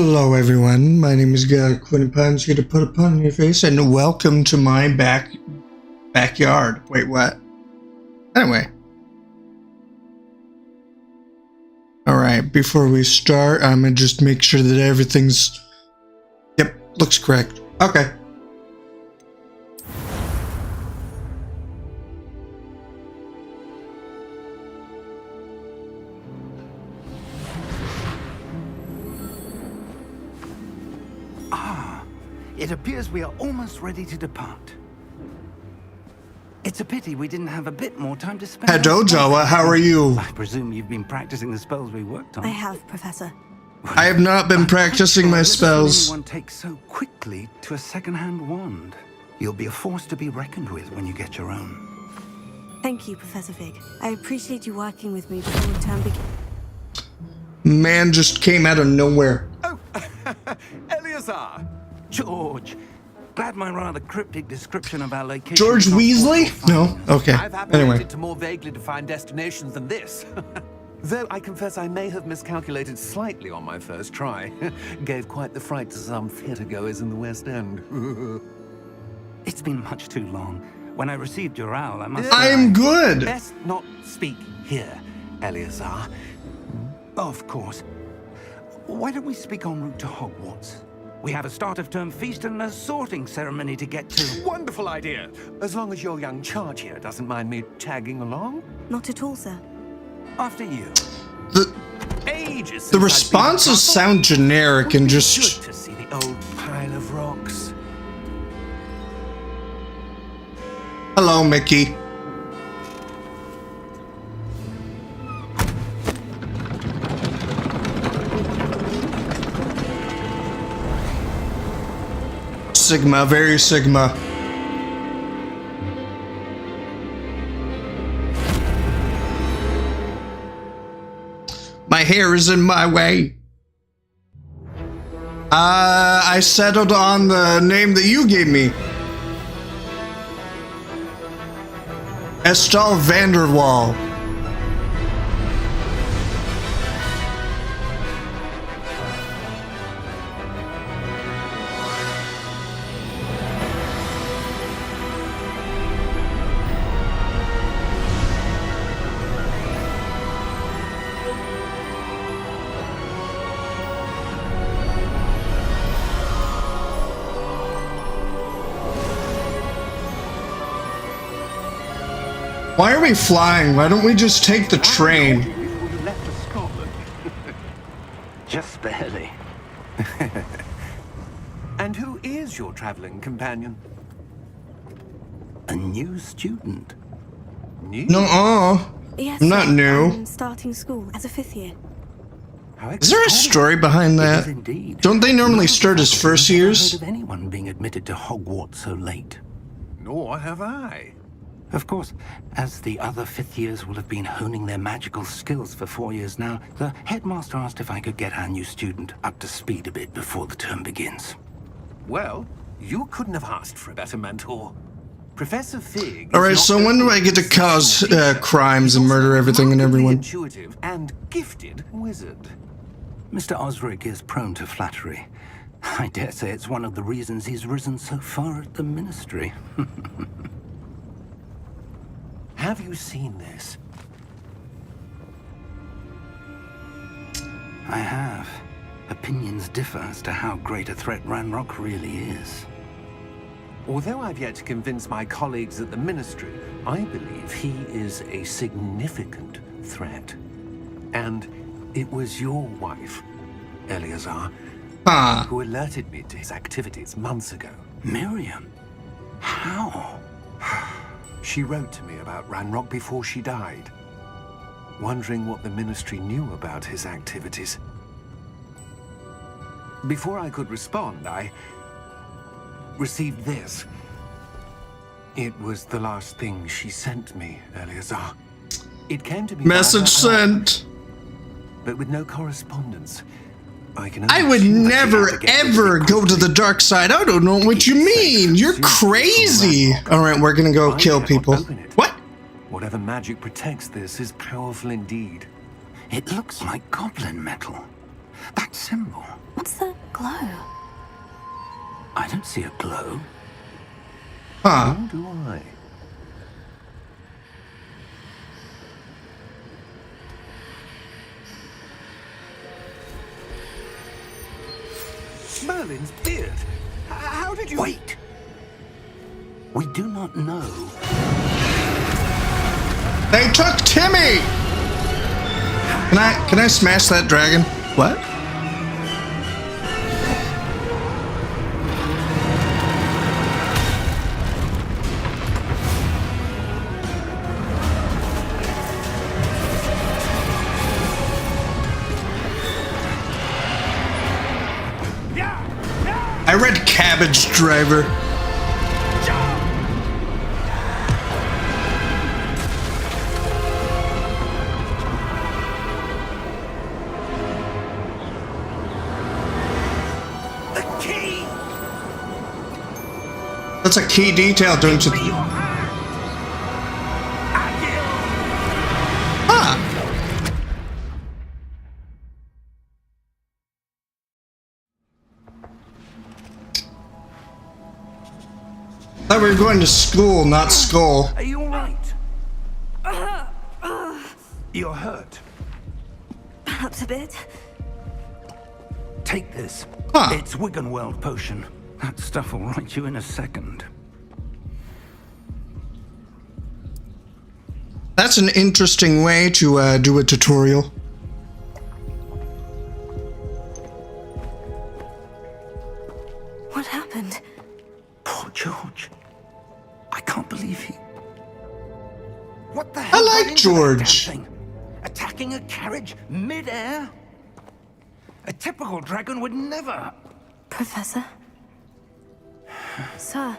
Hello everyone, my name is Galiot-queenofpuns, here to put a pun in your face, and welcome to my backyard. Wait, what? Anyway. Alright, before we start, I'm gonna just make sure that everything's... Yep, looks correct. Okay. It appears we are almost ready to depart. It's a pity we didn't have a bit more time to spend. Hello, Jawa. How are you? I presume you've been practicing the spells we worked on. I have, Professor. I have not been practicing my spells. Anyone takes so quickly to a second-hand wand. You'll be a force to be reckoned with when you get your own. Thank you, Professor Fig. I appreciate you working with me before the term begins. Man just came out of nowhere. Oh, Eleazar! George, glad my rather cryptic description of our location. George Weasley? No? Okay. I've apprehended Anyway. to more vaguely defined destinations than this. Though I confess I may have miscalculated slightly on my first try. Gave quite the fright to some theatre-goers in the West End. It's been much too long. When I received your owl, I must... I'm good! Best not speak here, Eleazar. Of course. Why don't we speak en route to Hogwarts? We have a start-of-term feast and a sorting ceremony to get to. Wonderful idea! As long as your young charge here doesn't mind me tagging along. Not at all, sir. After you. Ages since The I've responses been- sound generic and just... Good to see the old pile of rocks. Hello, Mickey. Sigma, very Sigma. My hair is in my way. I settled on the name that you gave me. Estelle Vanderwall. Why are we flying? Why don't we just take the train? Before you left for Scotland. Just barely. And who is your traveling companion? A new student. New? No, Yes, I'm not sir. new. I'm starting school as a 5th year. How Is there a exciting. story behind It that? is indeed. Don't they normally None of start the as faculty first have ever years? heard of anyone being admitted to Hogwarts so late. Nor have I. Of course, as the other 5th years will have been honing their magical skills for 4 years now, the headmaster asked if I could get our new student up to speed a bit before the term begins. Well, you couldn't have asked for a better mentor. Professor Fig. Alright, is so not when do only I get to cause exceptional teacher, crimes and he's murder also everything and remarkably everyone? Intuitive and gifted wizard. Mr. Osric is prone to flattery. I dare say it's one of the reasons he's risen so far at the ministry. Have you seen this? I have. Opinions differ as to how great a threat Ranrock really is. Although I've yet to convince my colleagues at the ministry, I believe he is a significant threat. And it was your wife, Eleazar, Ah, who alerted me to his activities months ago. Miriam? How? She wrote to me about Ranrock before she died, wondering what the ministry knew about his activities. Before I could respond, I received this. It was the last thing she sent me, Eleazar. It came to me message by her hand, sent. but with no correspondence. I can I only would assume that she never, had to get rid of ever it go to quickly. the dark side. I don't know what you mean. You're crazy. Alright, we're gonna go I kill cannot people. open it. What? Whatever magic protects this is powerful indeed. It looks like goblin metal. That symbol. What's the glow? I don't see a glow. Huh. Nor do I. Merlin's beard. How did you... Wait! We do not know. They took Timmy! Can I smash that dragon? What? I read Cabbage Driver. The key! That's a key detail, don't you think? Huh. Thought we were going to school, not skull. Are you alright? You're hurt. Perhaps a bit. Take this. Huh. It's Wiggenweld potion. That stuff will right you in a second. That's an interesting way to do a tutorial. What happened? Poor George. I can't believe he... What the hell? I got like into that damn George. thing? Attacking a carriage mid-air? A typical dragon would never... Professor? Sir,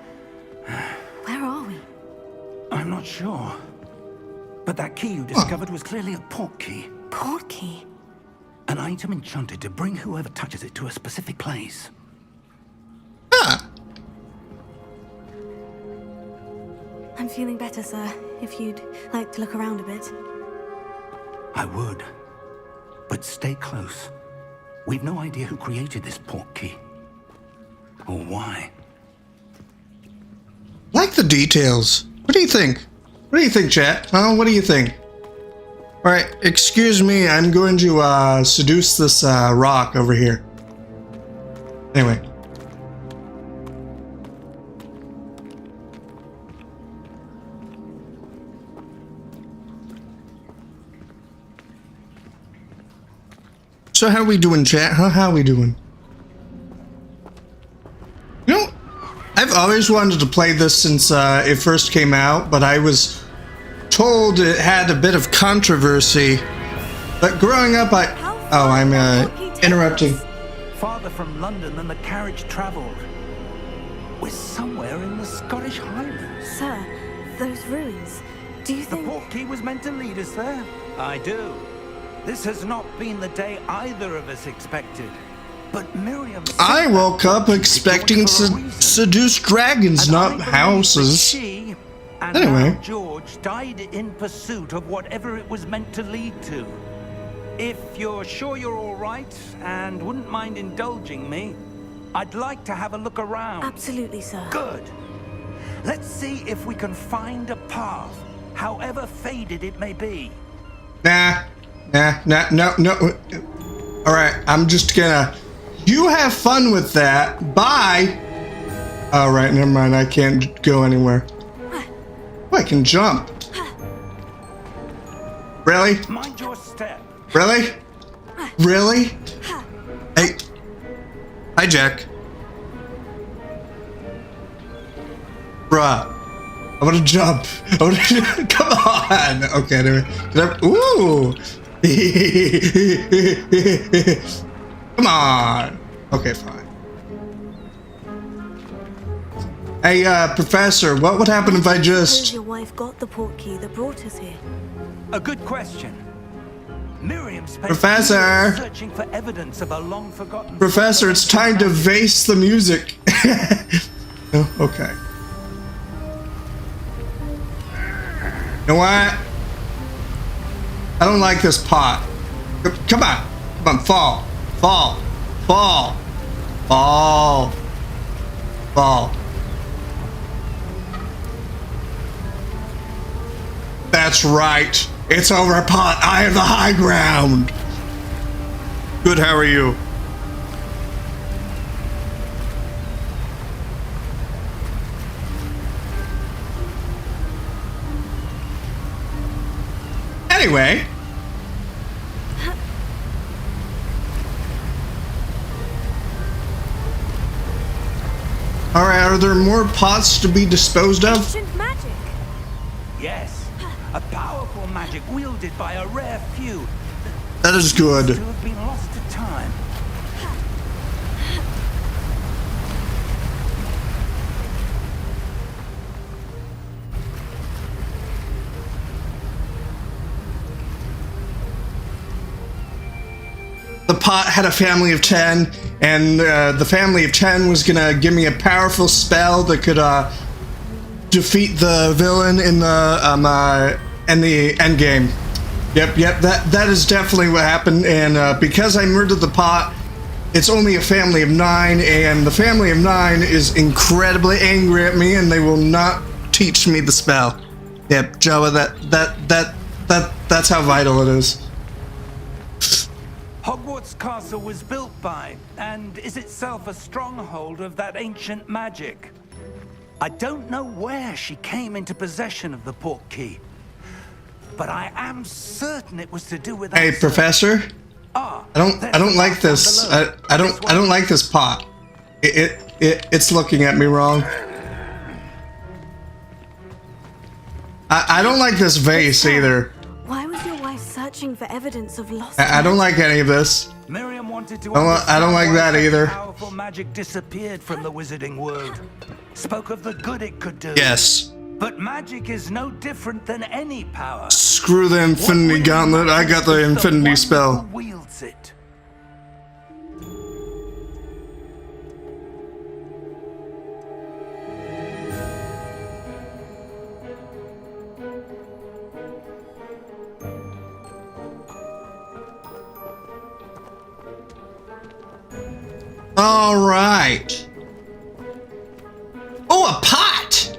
where are we? I'm not sure. But that key you discovered was clearly a port key. Port key? An item enchanted to bring whoever touches it to a specific place. Huh. I'm feeling better, sir. If you'd like to look around a bit. I would. But stay close. We've no idea who created this port key. Or why. Like the details. What do you think? What do you think, chat? Huh? What do you think? Alright, excuse me, I'm going to seduce this rock over here. Anyway. So how we doing, chat? How we doing? You know, I've always wanted to play this since it first came out, but I was told it had a bit of controversy. But growing up, I'm interrupting. Farther from London than the carriage traveled. We're somewhere in the Scottish Highlands. Sir, those ruins. Do you The think... port key was meant to lead us there? I do. This has not been the day either of us expected. But Miriam... I woke up expecting to seduce dragons, And I not believe that houses. she and Anyway. now George died in pursuit of whatever it was meant to lead to. If you're sure you're all right and wouldn't mind indulging me, I'd like to have a look around. Absolutely, sir. Good. Let's see if we can find a path, however faded it may be. Nah. No. Alright, I'm just gonna... You have fun with that. Bye! Alright, never mind. I can't go anywhere. Oh, I can jump. Really? Mind your step. Really? Really? Hey. Hi, Jack. Bruh. I want to jump. Come on. Okay, anyway. Ooh. Come on. Okay, fine. Hey, Professor, what would happen if I just... Your wife got the port key that brought us here. A good question. Miriam spent Professor! years searching for evidence of a long-forgotten... Professor, it's time to vase the music. Oh, okay. You know what? I don't like this pot. Come on. Come on, fall. Fall. Fall. Fall. Fall. That's right. It's over a pot. I have the high ground. Good, how are you? Anyway. Alright, are there more pots to be disposed of? Ancient magic. Yes, a powerful magic wielded by a rare few. That is good. To have been lost to time. The pot had a family of 10, and the family of 10 was gonna give me a powerful spell that could defeat the villain in the end game. Yep, that is definitely what happened, and because I murdered the pot, it's only a family of 9, and the family of 9 is incredibly angry at me, and they will not teach me the spell. Yep, Joa, that's how vital it is. Hogwarts Castle was built by, and is itself a stronghold of that ancient magic. I don't know where she came into possession of the portkey, but I am certain it was to do with. Hey, Professor. I don't like this. I don't like this pot. It's looking at me wrong. I don't like this vase either. Why was your wife searching for evidence of lost I don't like any of this. Miriam wanted to I don't like that either. Powerful magic disappeared from the wizarding world. Spoke of the good it could do. Yes. But magic is no different than any power. Screw the Infinity Gauntlet. I got the Infinity spell. Who wields it? All right. Oh, a pot.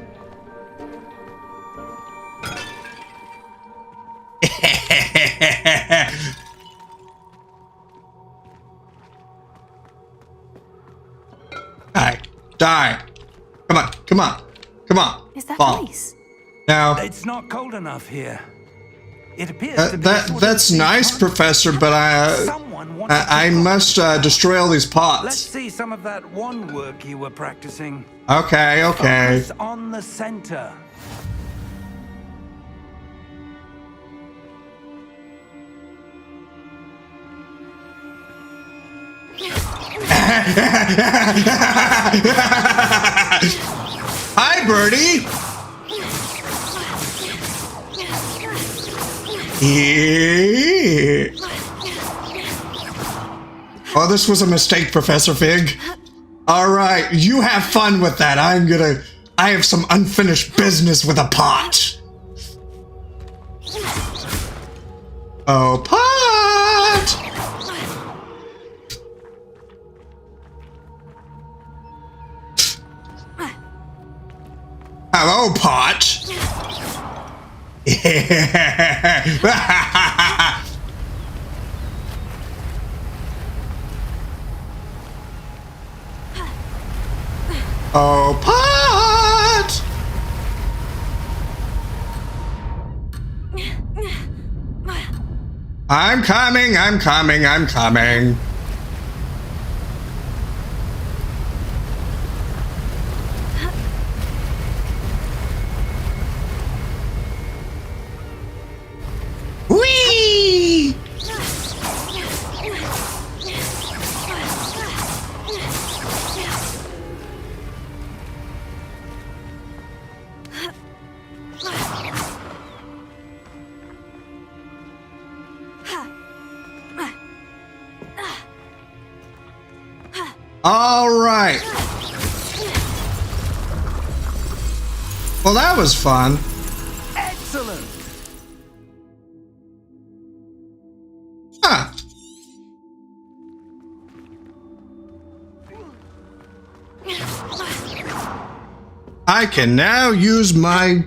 Die. Come on. Is that Fall. ice? Now, It's not cold enough here. It appears to be a sort of that's sea nice, continent. Professor, but Someone wanted I to- must destroy all these Let's pots. see some of that one work you were practicing. Okay. Focus on the center. Hi, Birdie. Yeah. Oh, this was a mistake, Professor Fig. All right, you have fun with that. I have some unfinished business with a pot. Oh, pot! Hello, pot. Yeah. Oh, pot! I'm coming. Whee! All right. Well, that was fun. Excellent. Huh. I can now use my...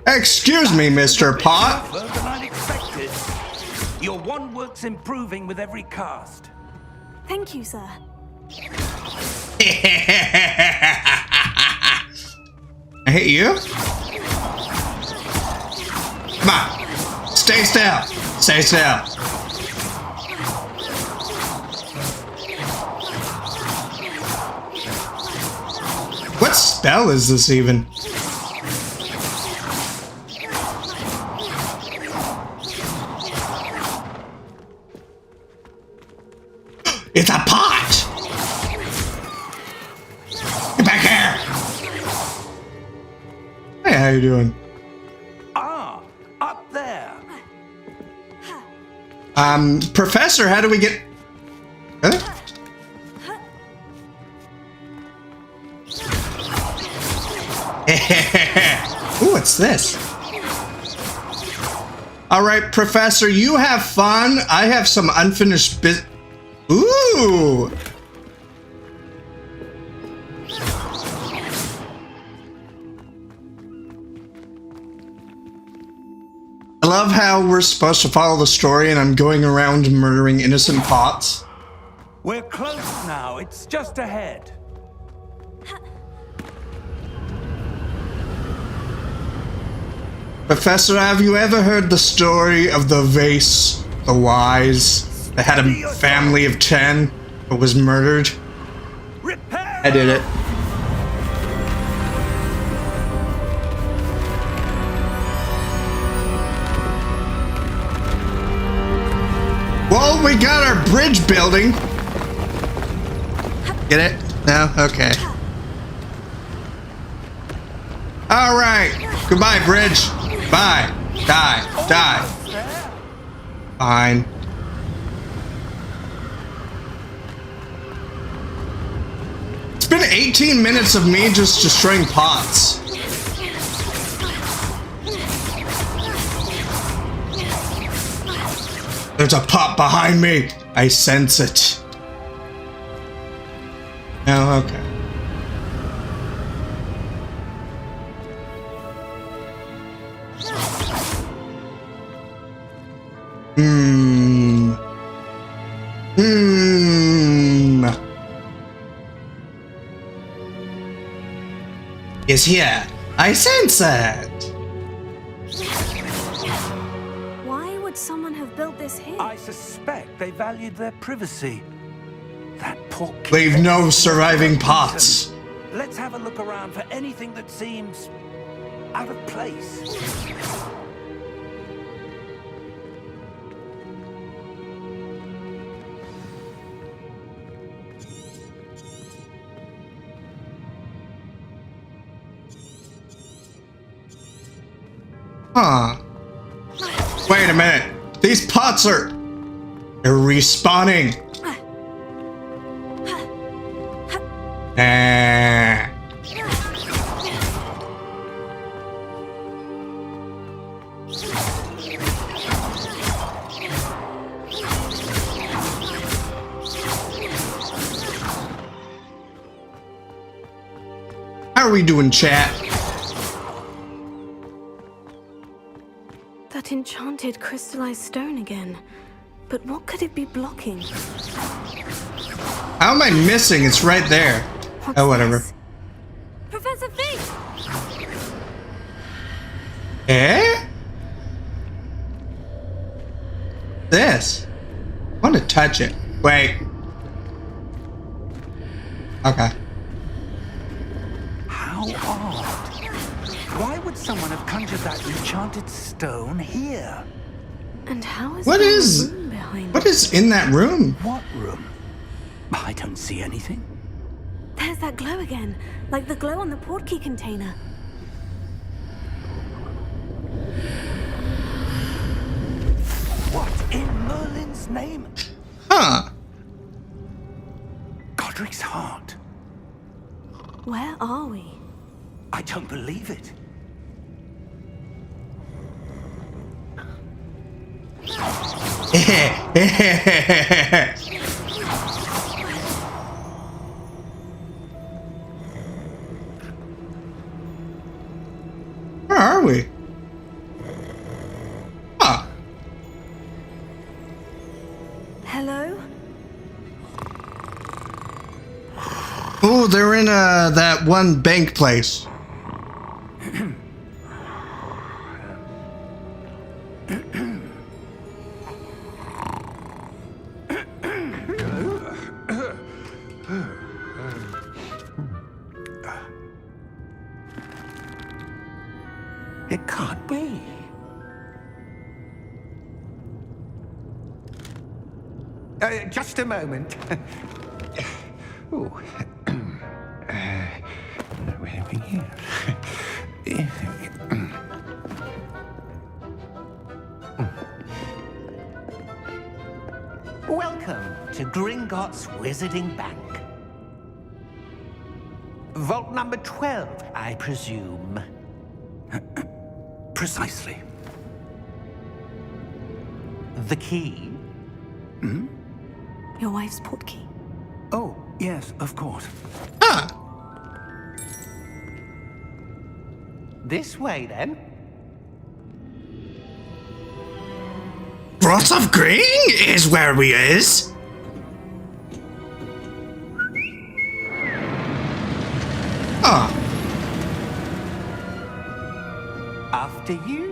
Excuse me, Mr. Pot. Tougher than I'd expected. Your wand work's improving with every cast. Thank you, sir. I hit you? Come on. Stay still. Stay still. What spell is this even? It's a pot! Get back here! Hey, how you doing? Ah, up there. Professor, how do we get... Huh? Ooh, what's this? Alright, Professor, you have fun. I have some unfinished business. Ooh! I love how we're supposed to follow the story and I'm going around murdering innocent pots. We're close now. It's just ahead. Professor, have you ever heard the story of the vase, the wise, that had a family of 10 but was murdered? Repair! I did it. Well, we got our bridge building. Get it? No? Okay. All right. Goodbye, bridge. Bye. Die. Die. Fine. It's been 18 minutes of me just destroying pots. There's a pot behind me. I sense it. Oh, okay. Is here. I sense it. Why would someone have built this here? I suspect they valued their privacy. That poor kid. Leave no surviving pots. Let's have a look around for anything that seems out of place. Huh. Wait a minute. These pots are... They're respawning. How are we doing, chat? That enchanted crystallized stone again. But what could it be blocking? How am I missing? It's right there. What's Oh, whatever. this? Professor Fig! Eh? This? I want to touch it. Wait. Okay. How odd. Why would someone have conjured that enchanted stone here? And how is What there a is... room behind What it? is in that room? What room? I don't see anything. There's that glow again, like the glow on the portkey container. What in Merlin's name? Huh. Godric's heart. Where are we? I don't believe it. are we? Huh. Hello? Oh, they're in that one bank place. It can't be. Just a moment. Ooh. Where are we here? Welcome to Gringotts Wizarding Bank. Vault number 12, I presume. Precisely. The key? Your wife's portkey. Oh, yes, of course. Ah. This way, then. Rot of Green is where we is. Ah. After you.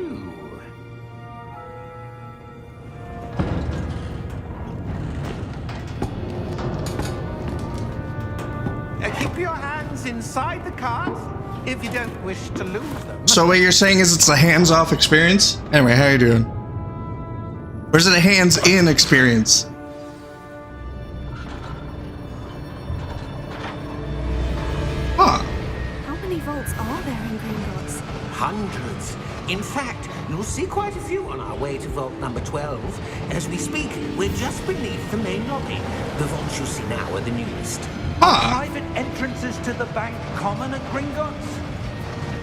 Keep your hands inside the cart if you don't wish to lose them. So what you're saying is it's a hands-off experience? Anyway, how you doing? Or is it a hands-in experience? Huh. How many vaults are there in Gringotts? Hundreds. In fact, you'll see quite a few on our way to vault number 12. As we speak, we're just beneath the main lobby. The vaults you see now are the newest. Huh. Private entrances to the bank common at Gringotts?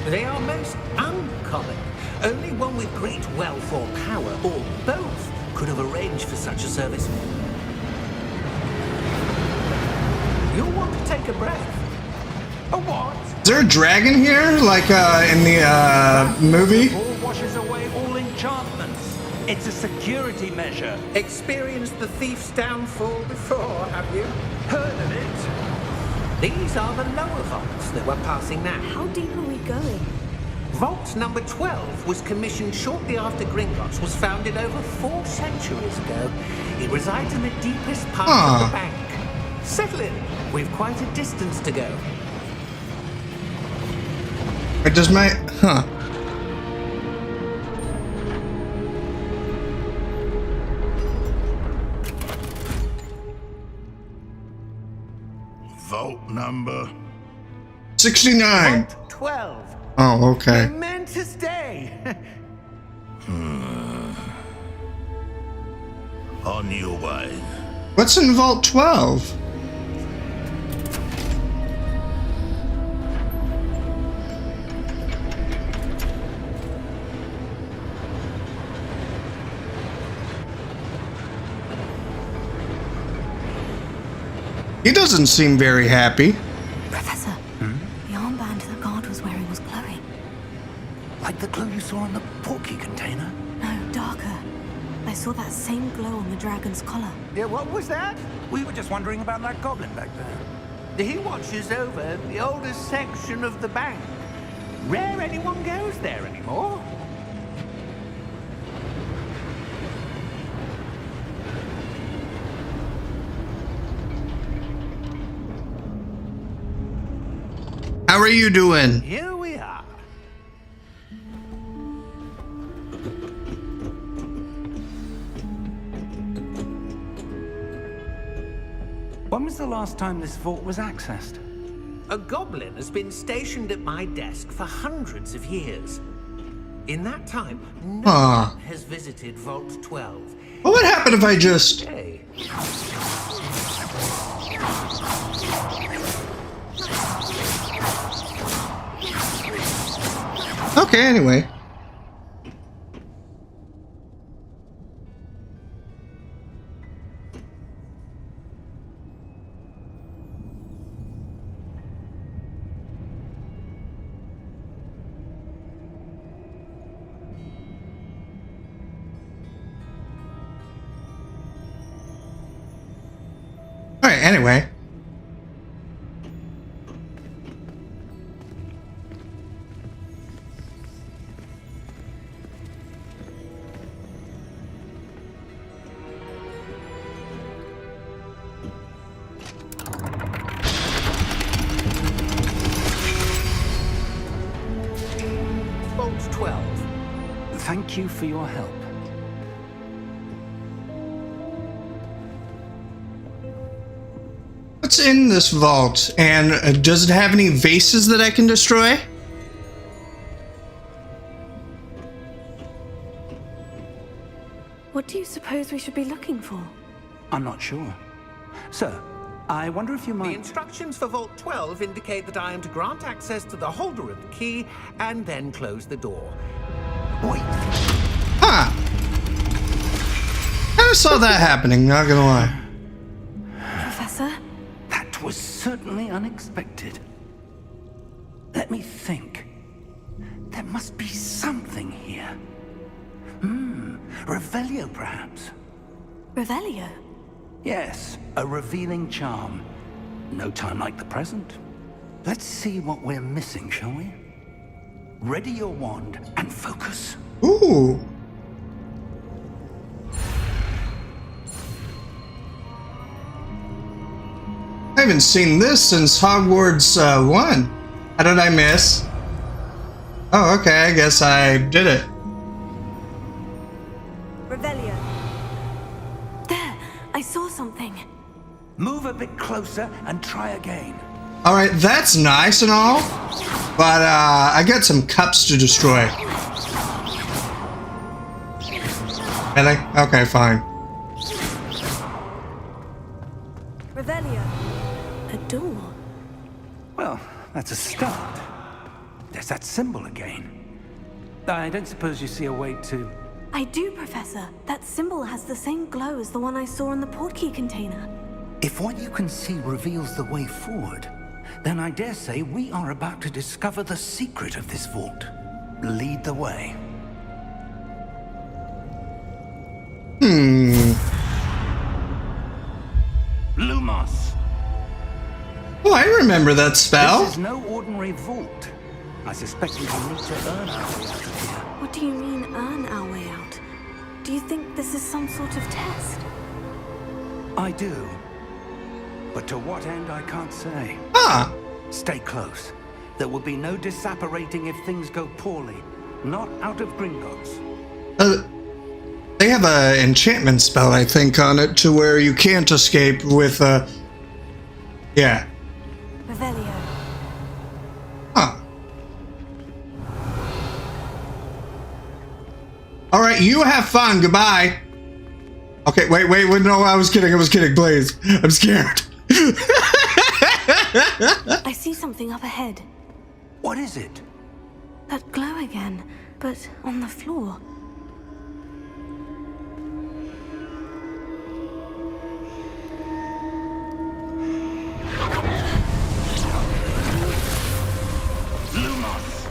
They are most uncommon. Only one with great wealth or power, or both, could have arranged for such a service. You'll want to take a breath. A what? Is there a dragon here, like in the movie? All washes away all enchantments. It's a security measure. Experienced the thief's downfall before, have you? Heard of it? These are the lower vaults that we're passing now. How deep are we going? Vault number 12 was commissioned shortly after Gringotts was founded over 4 centuries ago. It resides in the deepest part of the bank. Settle in. We've quite a distance to go. It does my... Huh. Vault number 69. Vault 12. Oh, okay. Momentous day. on your way. What's in Vault 12? He doesn't seem very happy. Professor, the armband the guard was wearing was glowing. Like the glow you saw on the portkey container? No, darker. I saw that same glow on the dragon's collar. Yeah, what was that? We were just wondering about that goblin back there. He watches over the oldest section of the bank. Rare anyone goes there anymore. How are you doing? Here we are. When was the last time this vault was accessed? A goblin has been stationed at my desk for hundreds of years. In that time, no one has visited Vault 12. What would happen if I just... Hey. Okay, anyway. Alright, anyway. Vault 12. Thank you for your help. What's in this vault? And does it have any vases that I can destroy? What do you suppose we should be looking for? I'm not sure. Sir, I wonder if you The might... instructions for Vault 12 indicate that I am to grant access to the holder of the key and then close the door. Wait. Huh. I saw that happening, not gonna lie. Professor? That was certainly unexpected. Let me think. There must be something here. Revelio, perhaps. Revelio? Yes, a revealing charm. No time like the present. Let's see what we're missing, shall we? Ready your wand and focus. Ooh. I haven't seen this since Hogwarts 1. How did I miss? Oh, okay, I guess I did it. Revelio. There! I saw something. Move a bit closer and try again. Alright, that's nice and all, but I got some cups to destroy. Really? Okay, fine. Revelio. A door. Well, that's a start. There's that symbol again. I don't suppose you see a way to... I do, Professor. That symbol has the same glow as the one I saw in the portkey container. If what you can see reveals the way forward, then I dare say we are about to discover the secret of this vault. Lead the way. Lumos! Oh, I remember that spell. This is no ordinary vault. I suspect we will need to earn our way out of here. What do you mean, earn our way out? Do you think this is some sort of test? I do. But to what end, I can't say. Huh. Stay close. There will be no disapparating if things go poorly. Not out of Gringotts. They have a enchantment spell, I think, on it to where you can't escape with yeah. Revelio. Huh. Alright, you have fun. Goodbye. Okay, wait, no, I was kidding, please. I'm scared. I see something up ahead. What is it? That glow again, but on the floor. Lumos!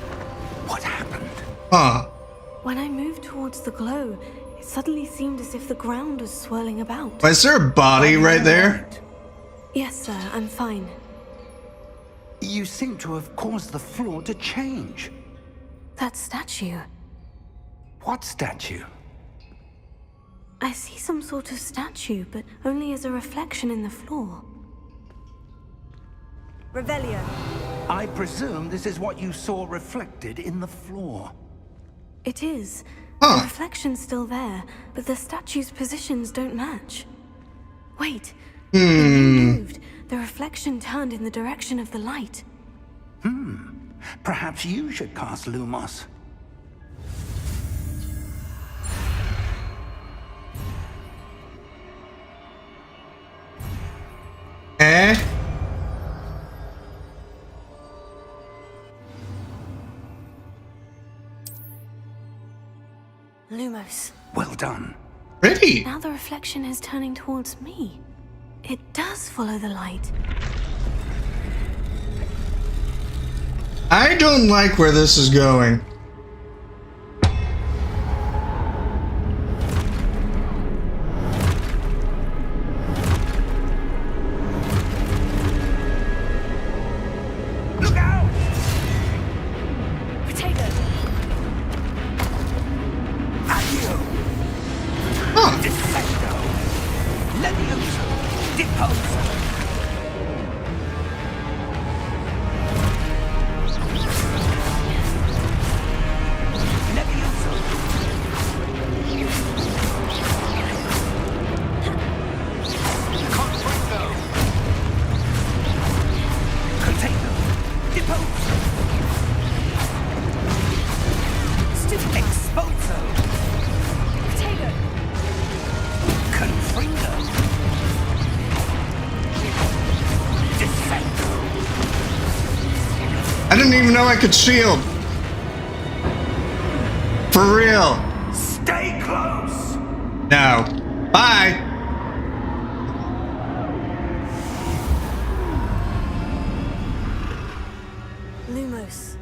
What happened? Huh. When I moved towards the glow, it suddenly seemed as if the ground was swirling about. Is there a body right there? Yes, sir, I'm fine. You seem to have caused the floor to change. That statue. What statue? I see some sort of statue, but only as a reflection in the floor. Revelio. I presume this is what you saw reflected in the floor. It is. Huh. The reflection's still there, but the statue's positions don't match. Wait. When you moved, the reflection turned in the direction of the light. Perhaps you should cast Lumos. Eh? Lumos. Well done. Pretty. Now the reflection is turning towards me. It does follow the light. I don't like where this is going. I didn't even know I could shield. For real. Stay close! No. Bye. Lumos.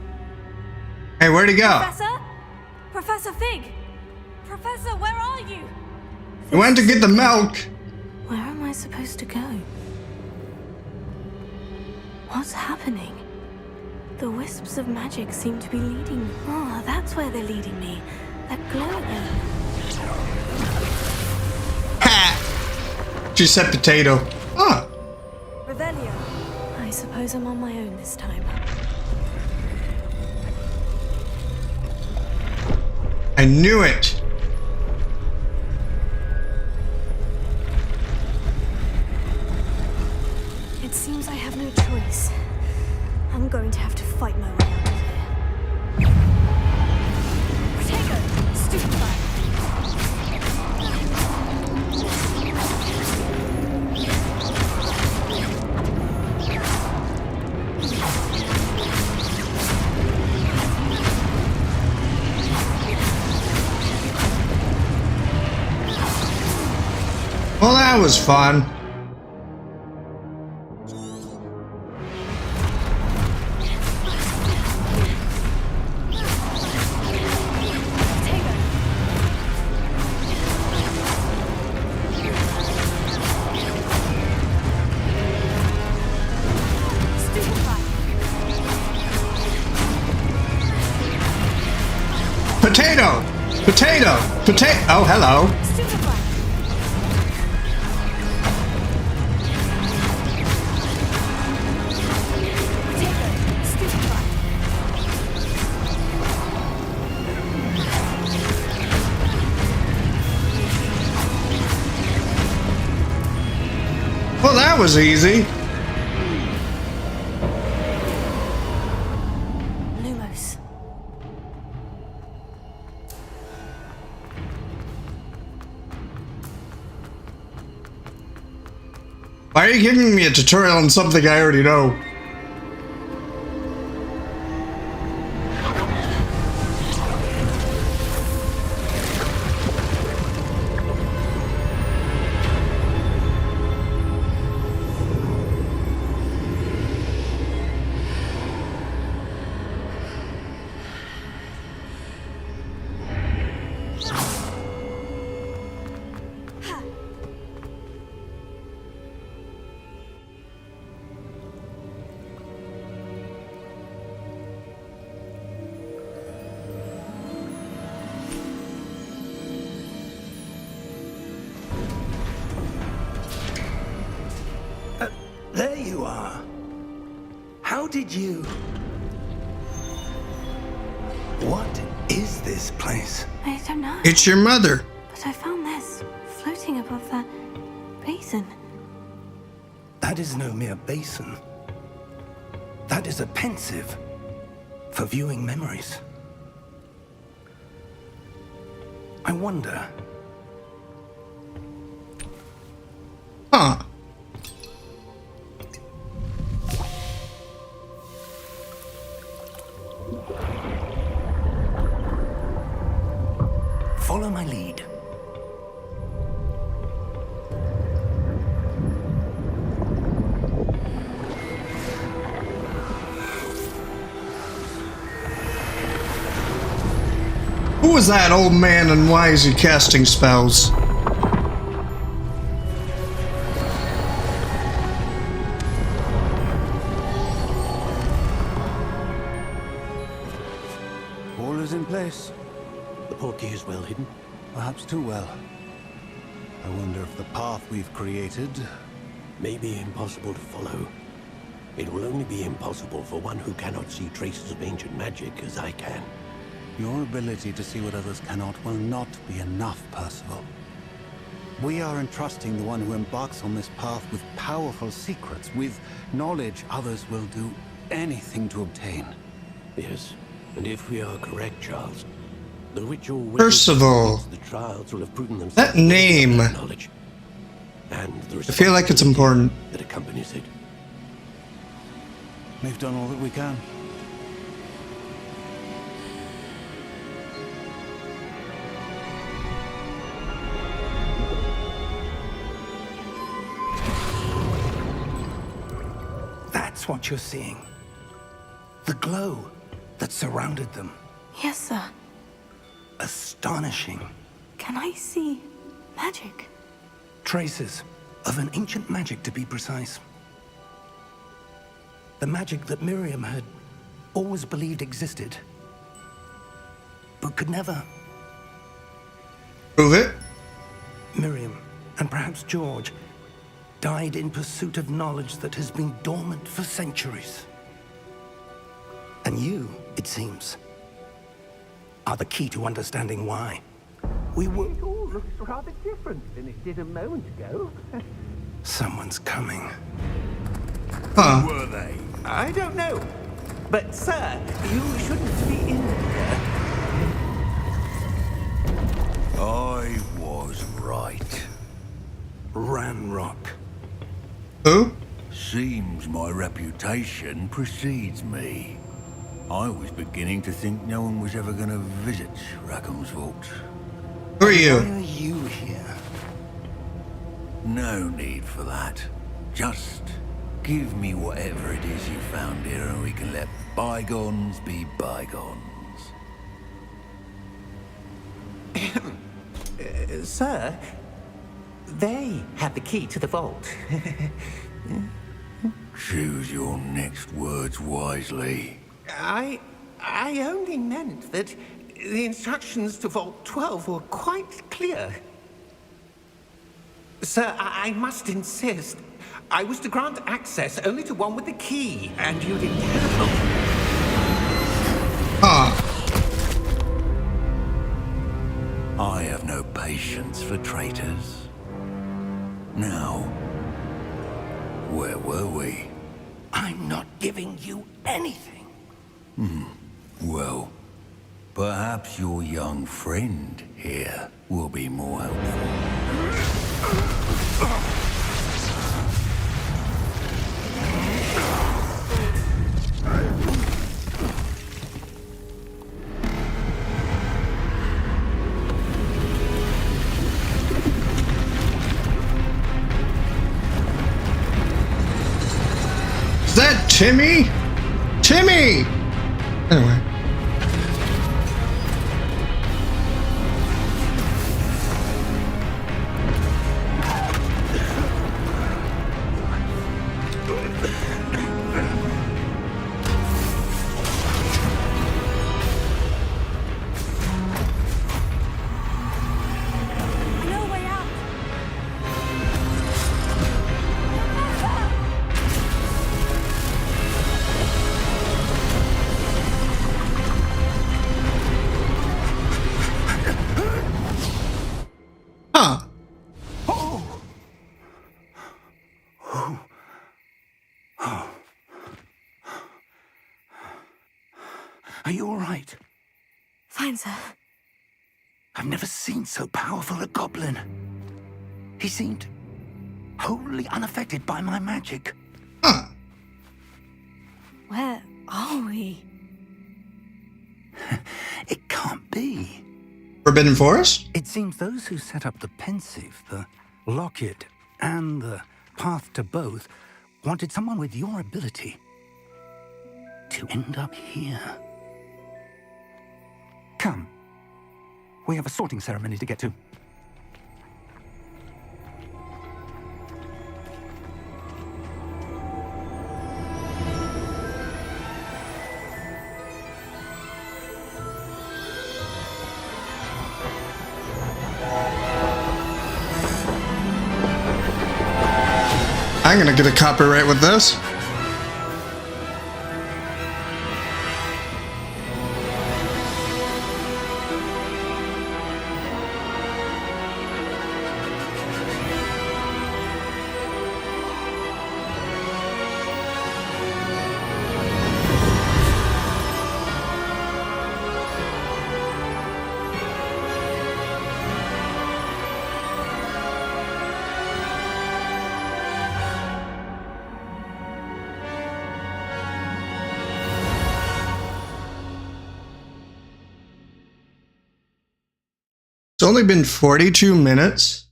Hey, where'd he go? Professor? Professor Fig! Professor, where are you? He went to get the milk. Where am I supposed to go? What's happening? The wisps of magic seem to be leading me. Oh, that's where they're leading me. That glow again. Ha! She said potato. Huh. Revelio. I suppose I'm on my own this time. I knew it. It seems I have no choice. I'm going to have to fight my way out of here. Protego! Stupefy! Well, that was fun. Potato! Potato! Potato! Oh, hello. Well, that was easy. Lumos. Why are you giving me a tutorial on something I already know? There you are. How did you... What is this place? I don't know. It's your mother. But I found this floating above that basin. That is no mere basin. That is a pensive for viewing memories. I wonder... Huh. Follow my lead. Who is that old man and why is he casting spells? All is in place. The portkey is well hidden. Perhaps too well. I wonder if the path we've created... May be impossible to follow. It will only be impossible for one who cannot see traces of ancient magic as I can. Your ability to see what others cannot will not be enough, Percival. We are entrusting the one who embarks on this path with powerful secrets, with knowledge others will do anything to obtain. Yes, and if we are correct, Charles, the ritual... Percival. The trials will have proven themselves... That name. Knowledge. And the I feel like it's important. that accompanies it. We've done all that we can. That's what you're seeing. The glow that surrounded them. Yes, sir. Astonishing. Can I see magic? Traces of an ancient magic, to be precise. The magic that Miriam had always believed existed, but could never. Prove it. Miriam, and perhaps George, died in pursuit of knowledge that has been dormant for centuries. And you, it seems, are the key to understanding why. We were... It all looks rather different than it did a moment ago. Someone's coming. Huh. Were they? I don't know. But, sir, you shouldn't be in here. I was right. Ranrock. Who? Seems my reputation precedes me. I was beginning to think no one was ever going to visit Rackham's vault. Who are Why you? are you here? No need for that. Just give me whatever it is you found here and we can let bygones be bygones. Sir, they have the key to the vault. Choose your next words wisely. I only meant that the instructions to Vault 12 were quite clear. Sir, I must insist. I was to grant access only to one with the key, and you didn't have. Huh. I have no patience for traitors. Now, where were we? I'm not giving you anything. Well, perhaps your young friend here will be more helpful. Is that Timmy? Timmy! Anyway. No way out. Huh. Are you all right? Fine, sir. I've never seen so powerful a goblin. He seemed wholly unaffected by my magic. Huh. Where are we? It can't be. Forbidden Forest? It seems those who set up the pensive, the locket, and the path to both wanted someone with your ability to end up here. Come. We have a sorting ceremony to get to. I'm gonna get a copyright with this. It's only been 42 minutes.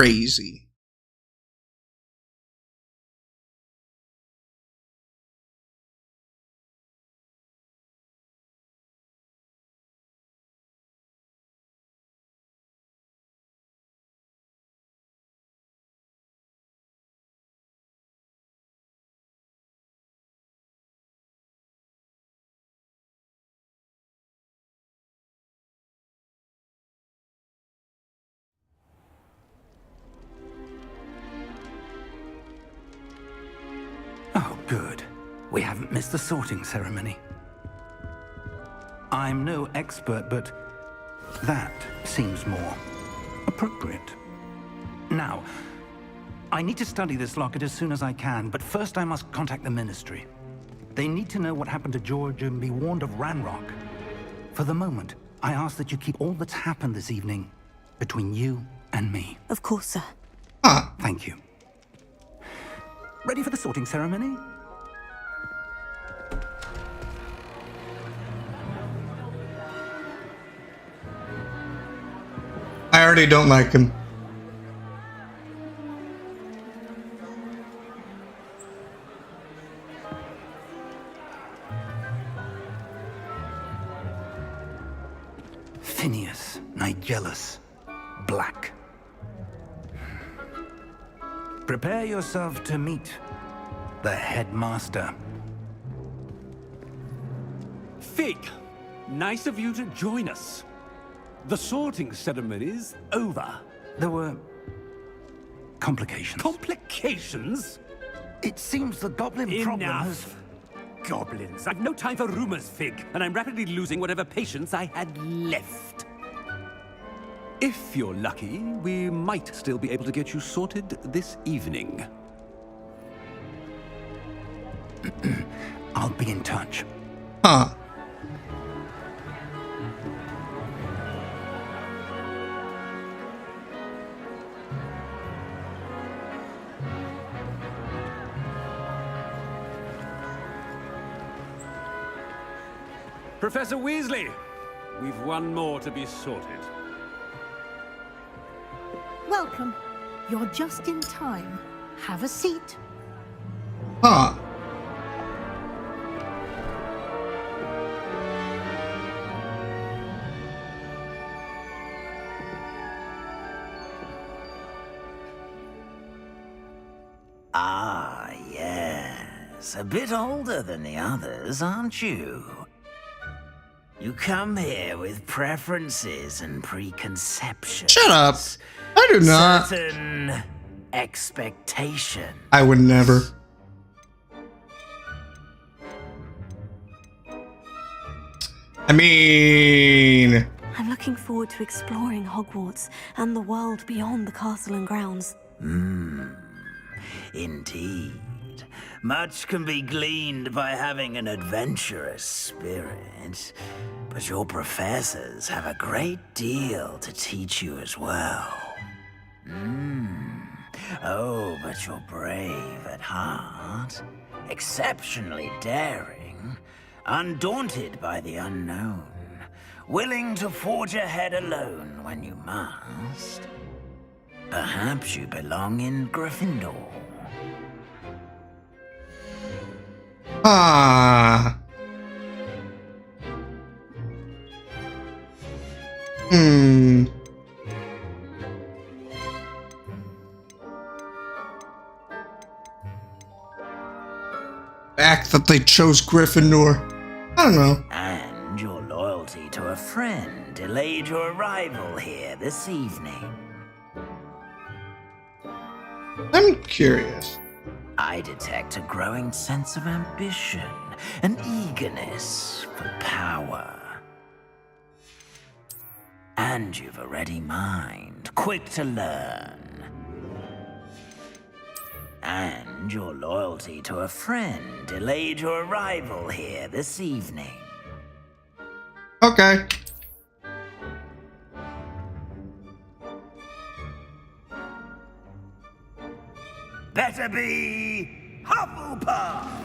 crazy. Oh, good. We haven't missed the sorting ceremony. I'm no expert, but that seems more appropriate. Now, I need to study this locket as soon as I can, but first I must contact the Ministry. They need to know what happened to George and be warned of Ranrock. For the moment, I ask that you keep all that's happened this evening between you and me. Of course, sir. Huh. Thank you. Ready for the sorting ceremony? I already don't like him. Phineas, Nigellus, Black. Prepare yourself to meet the headmaster. Fig, nice of you to join us. The sorting ceremony's over. There were complications. Complications? It seems the goblin problem has... Enough. Goblins. I've no time for rumors, Fig, and I'm rapidly losing whatever patience I had left. If you're lucky, we might still be able to get you sorted this evening. I'll be in touch. Huh. Professor Weasley, we've one more to be sorted. Welcome. You're just in time. Have a seat. Huh. Ah, yes. A bit older than the others, aren't you? You come here with preferences and preconceptions. Shut up. I do not. Certain expectations. I would never. I mean... I'm looking forward to exploring Hogwarts and the world beyond the castle and grounds. Indeed. Much can be gleaned by having an adventurous spirit, but your professors have a great deal to teach you as well. Oh, but you're brave at heart, exceptionally daring, undaunted by the unknown, willing to forge ahead alone when you must. Perhaps you belong in Gryffindor. Ah. Fact that they chose Gryffindor. I don't know. And your loyalty to a friend delayed your arrival here this evening. I'm curious. I detect a growing sense of ambition, an eagerness for power. And you've a ready mind, quick to learn. And your loyalty to a friend delayed your arrival here this evening. Okay. Better be Hufflepuff!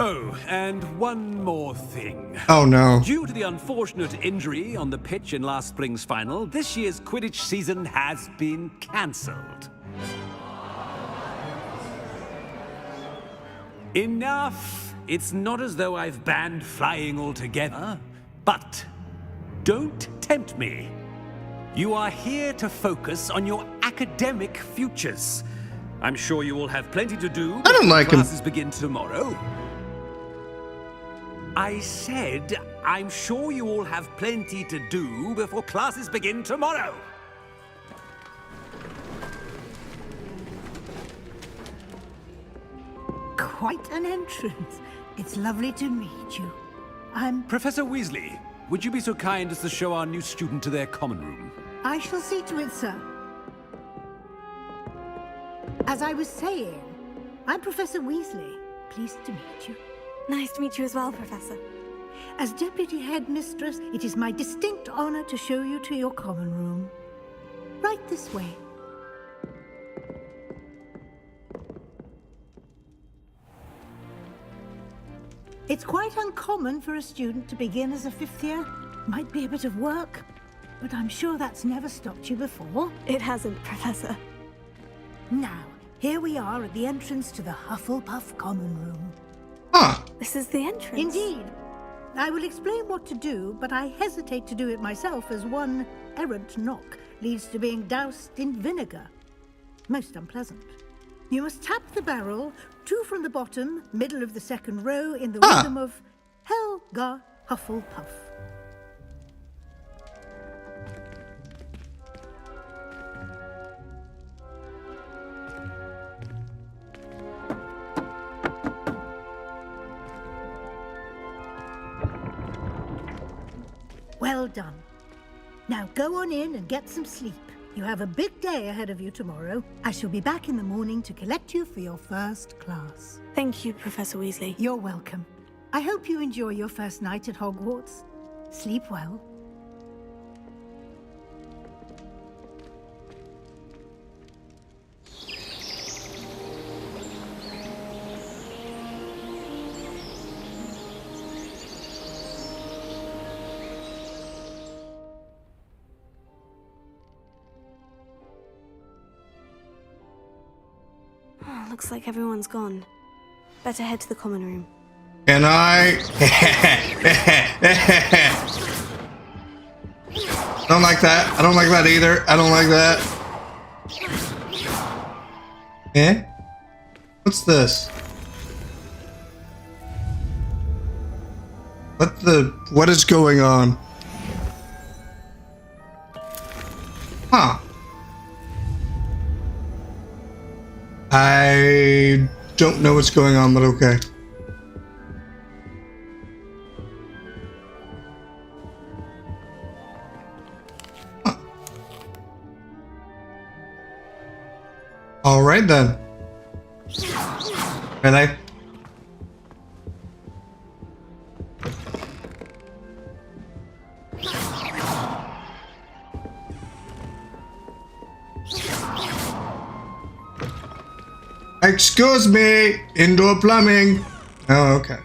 Oh, and one more thing. Oh no. Due to the unfortunate injury on the pitch in last spring's final, this year's Quidditch season has been cancelled. Enough! It's not as though I've banned flying altogether, but don't tempt me. You are here to focus on your academic futures. I'm sure you will have plenty to do I don't like him. classes begin tomorrow. I said, I'm sure you all have plenty to do before classes begin tomorrow. Quite an entrance. It's lovely to meet you. Professor Weasley, would you be so kind as to show our new student to their common room? I shall see to it, sir. As I was saying, I'm Professor Weasley. Pleased to meet you. Nice to meet you as well, Professor. As Deputy Headmistress, it is my distinct honor to show you to your common room. Right this way. It's quite uncommon for a student to begin as a fifth year. Might be a bit of work, but I'm sure that's never stopped you before. It hasn't, Professor. Now, here we are at the entrance to the Hufflepuff common room. Huh. This is the entrance. Indeed. I will explain what to do, but I hesitate to do it myself as one errant knock leads to being doused in vinegar. Most unpleasant. You must tap the barrel, 2 from the bottom, middle of the second row, in the rhythm of Helga Hufflepuff. Well done. Now go on in and get some sleep. You have a big day ahead of you tomorrow. I shall be back in the morning to collect you for your first class. Thank you, Professor Weasley. You're welcome. I hope you enjoy your first night at Hogwarts. Sleep well. Looks like everyone's gone. Better head to the common room. Can I? Don't like that. I don't like that either. I don't like that. Eh? What's this? What is going on? Huh. I don't know what's going on, but okay. Huh. All right then. Really? Excuse me, indoor plumbing. Oh, okay.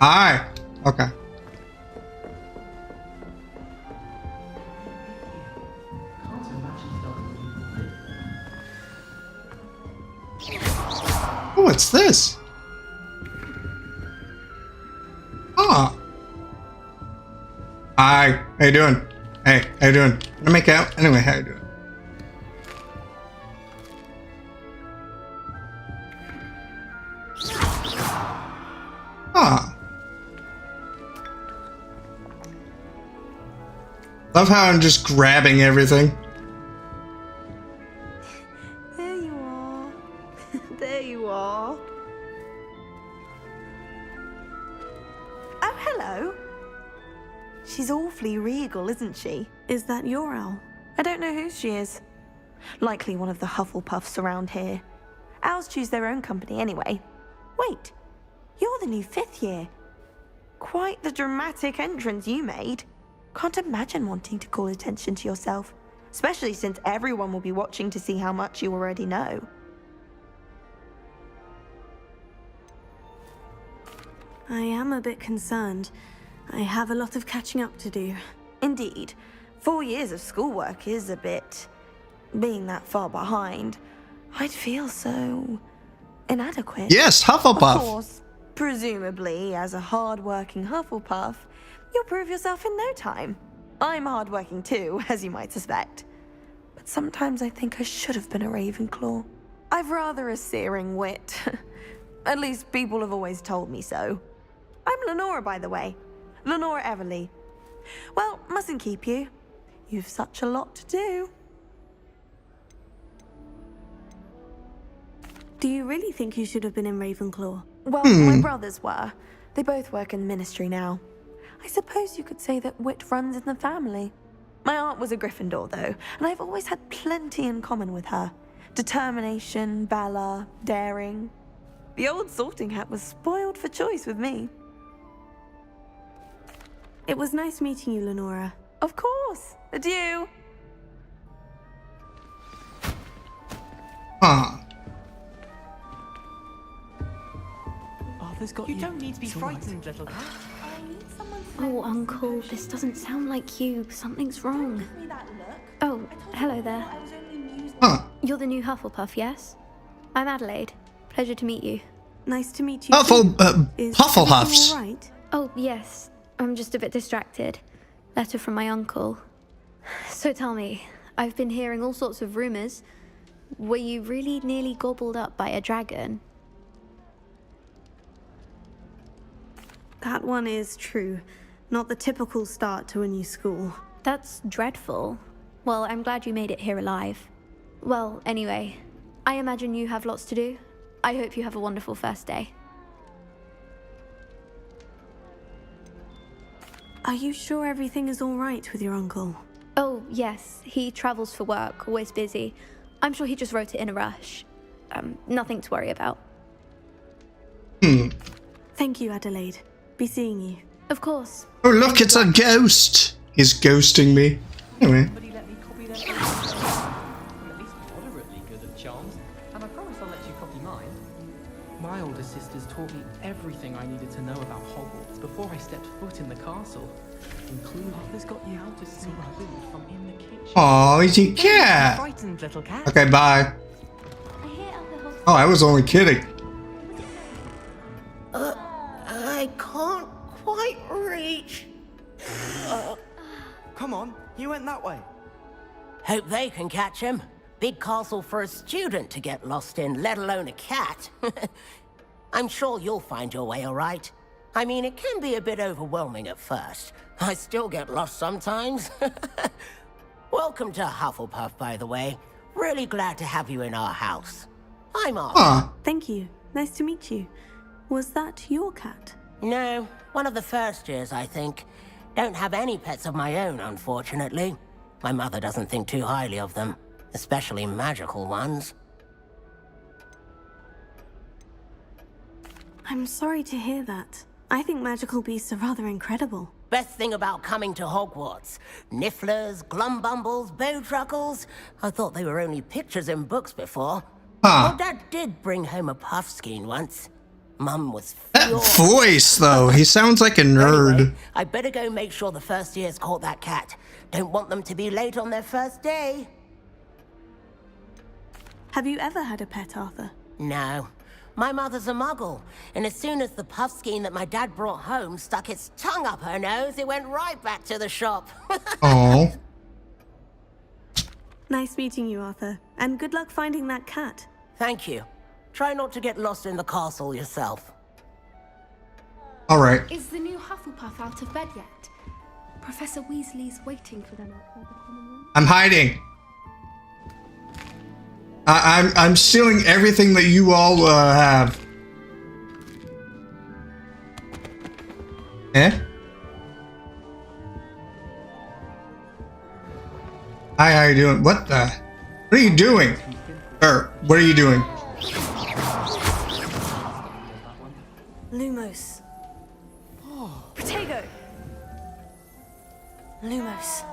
Hi. Okay. Oh, what's this? Oh. Hi. How you doing? Hey, how you doing? Wanna make out? Anyway, how you doing? Ah. Love how I'm just grabbing everything. There you are. There you are. Oh, hello. She's awfully regal, isn't she? Is that your owl? I don't know who she is. Likely one of the Hufflepuffs around here. Owls choose their own company anyway. Wait. You're the new 5th year. Quite the dramatic entrance you made. Can't imagine wanting to call attention to yourself, especially since everyone will be watching to see how much you already know. I am a bit concerned. I have a lot of catching up to do. Indeed, 4 years of schoolwork is a bit... Being that far behind, I'd feel so... inadequate. Yes, Hufflepuff. Of course, presumably, as a hard-working Hufflepuff, you'll prove yourself in no time. I'm hard-working too, as you might suspect. But sometimes I think I should have been a Ravenclaw. I've rather a searing wit. At least people have always told me so. I'm Lenora, by the way. Lenora Everly. Well, mustn't keep you. You've such a lot to do. Do you really think you should have been in Ravenclaw? Well, my brothers were. They both work in the Ministry now. I suppose you could say that wit runs in the family. My aunt was a Gryffindor, though, and I've always had plenty in common with her. Determination, valor, daring. The old sorting hat was spoiled for choice with me. It was nice meeting you, Lenora. Of course. Adieu. Huh. You don't need to be frightened, little cat. Oh, Uncle, this doesn't sound like you. Something's wrong. Oh, hello there. Huh. You're the new Hufflepuff, yes? I'm Adelaide. Pleasure to meet you. Nice to meet you. Is Hufflepuffs. everything all right? Oh, yes. I'm just a bit distracted. Letter from my uncle. So tell me, I've been hearing all sorts of rumors. Were you really nearly gobbled up by a dragon? That one is true. Not the typical start to a new school. That's dreadful. Well, I'm glad you made it here alive. Well, anyway, I imagine you have lots to do. I hope you have a wonderful first day. Are you sure everything is all right with your uncle? Oh, yes. He travels for work, always busy. I'm sure he just wrote it in a rush. Nothing to worry about. Thank you, Adelaide. Be seeing you. Of course. Oh, look, it's a ghost. He's ghosting me. Anyway. Somebody let me copy their I'm at least moderately good at charms, and I promise I'll let you copy mine. My older sisters taught me everything I needed to know about Hogwarts before I stepped foot in the castle, including Arthur's got you how to see food from in the kitchen. Oh, he's a cat. Frightened little cat. Okay, bye. Oh, I was only kidding. I can't quite reach. Come on, you went that way. Hope they can catch him. Big castle for a student to get lost in, let alone a cat. I'm sure you'll find your way all right. I mean, it can be a bit overwhelming at first. I still get lost sometimes. Welcome to Hufflepuff, by the way. Really glad to have you in our house. I'm Arthur. Thank you. Nice to meet you. Was that your cat? No, one of the first years, I think. Don't have any pets of my own, unfortunately. My mother doesn't think too highly of them, especially magical ones. I'm sorry to hear that. I think magical beasts are rather incredible. Best thing about coming to Hogwarts. Nifflers, glumbumbles, bowtruckles. I thought they were only pictures in books before. Well, Dad did bring home a puffskein once. Mum was That voice, though. He sounds like a nerd. Anyway, I better go make sure the first years caught that cat. Don't want them to be late on their first day. Have you ever had a pet, Arthur? No. My mother's a muggle, and as soon as the puffskein that my dad brought home stuck its tongue up her nose, it went right back to the shop. Oh. Nice meeting you, Arthur. And good luck finding that cat. Thank you. Try not to get lost in the castle yourself. All right. Is the new Hufflepuff out of bed yet? Professor Weasley's waiting for them outside the common room. I'm hiding. I'm stealing everything that you all have. Eh? Hi, how you doing? What are you doing? What are you doing? Lumos. Protego. Lumos.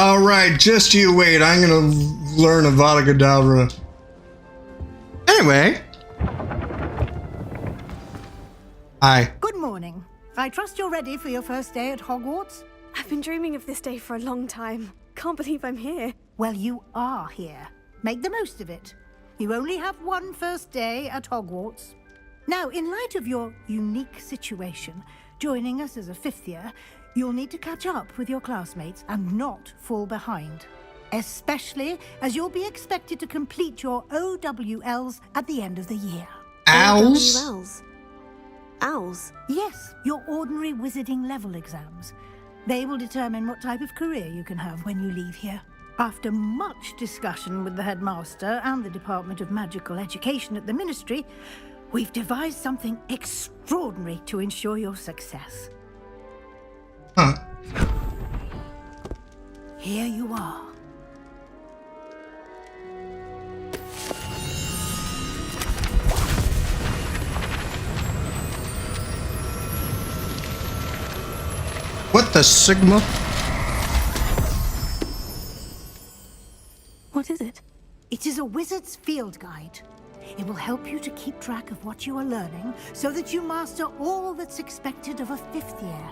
All right, just you wait. I'm gonna learn Avada Kedavra. Anyway. Hi. Good morning. I trust you're ready for your first day at Hogwarts? I've been dreaming of this day for a long time. Can't believe I'm here. Well, you are here. Make the most of it. You only have one first day at Hogwarts. Now, in light of your unique situation, joining us as a fifth year, you'll need to catch up with your classmates and not fall behind. Especially as you'll be expected to complete your OWLs at the end of the year. Owls? OWLs? Owls? Yes, your ordinary wizarding level exams. They will determine what type of career you can have when you leave here. After much discussion with the headmaster and the Department of Magical Education at the Ministry, we've devised something extraordinary to ensure your success. Huh. Here you are. What the Sigma? What is it? It is a wizard's field guide. It will help you to keep track of what you are learning so that you master all that's expected of a fifth year.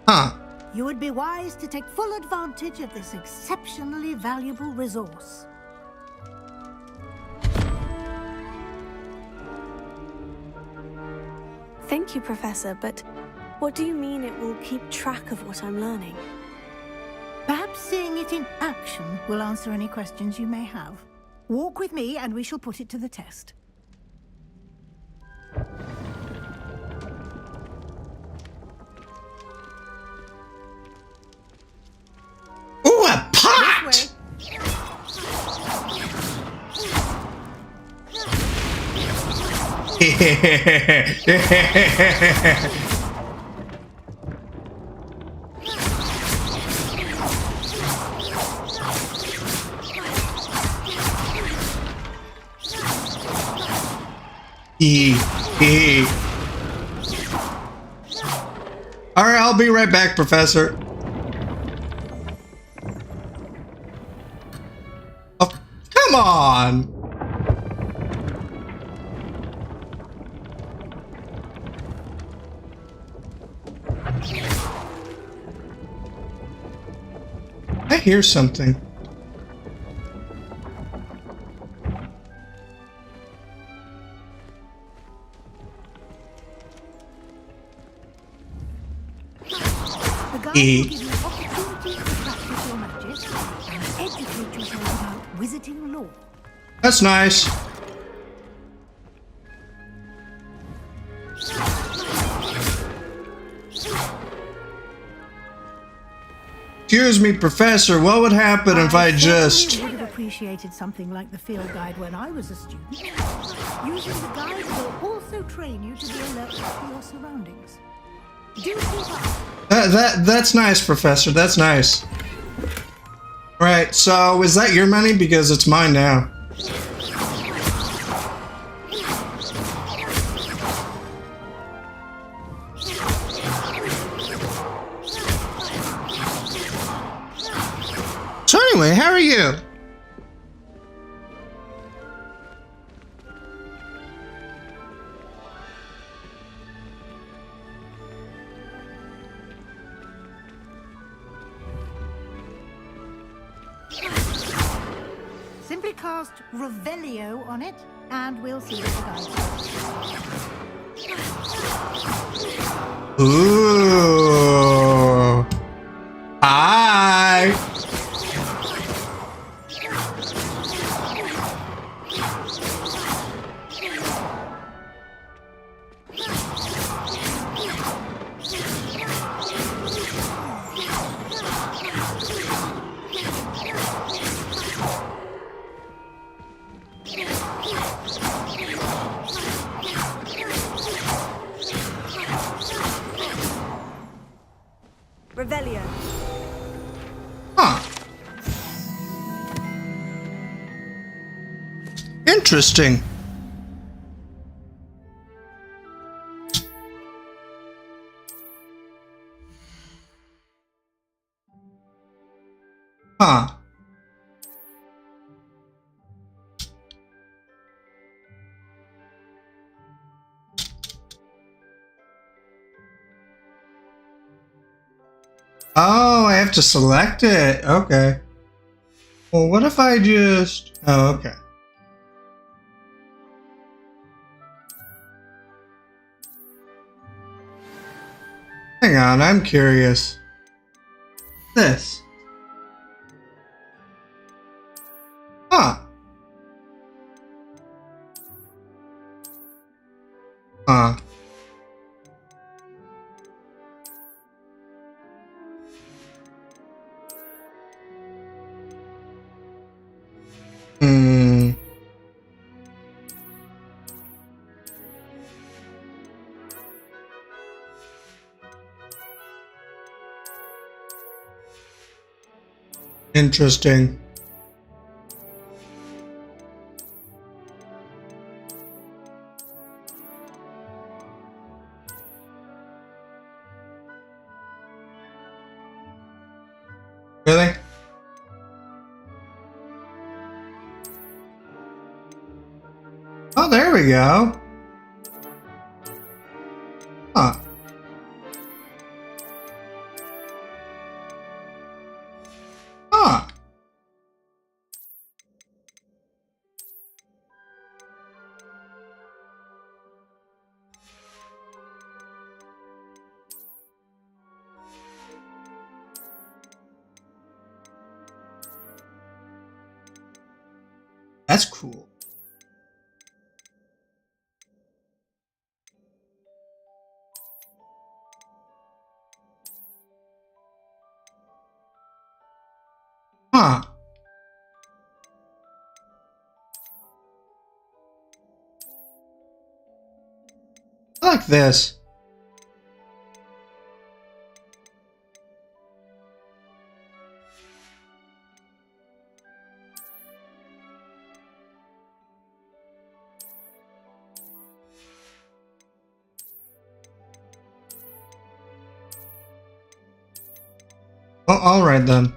Huh. You would be wise to take full advantage of this exceptionally valuable resource. Thank you, Professor, but what do you mean it will keep track of what I'm learning? Perhaps seeing it in action will answer any questions you may have. Walk with me and we shall put it to the test. Ooh, a pot! All right, I'll be right back, Professor. Oh, come on. I hear something. Give you opportunities to practice your magic and educate yourself about wizarding lore. That's nice. Excuse me, Professor, what would happen if I just... I would have appreciated something like the field guide when I was a student. Using the guide will also train you to be alert to your surroundings. Do keep up. That's nice, Professor. That's nice. Right, so is that your money? Because it's mine now. So anyway, how are you? Simply cast Revelio on it, and we'll see what the guide says. Ooh. Hi. Revelio. Huh. Interesting. Huh. Oh, I have to select it. Okay. Well, what if I just... Oh, okay. Hang on, I'm curious. This. Huh. Huh. Hmm. Interesting. Really? Oh, there we go. Huh. Huh. That's cool. Huh. I like this. Oh, all right then.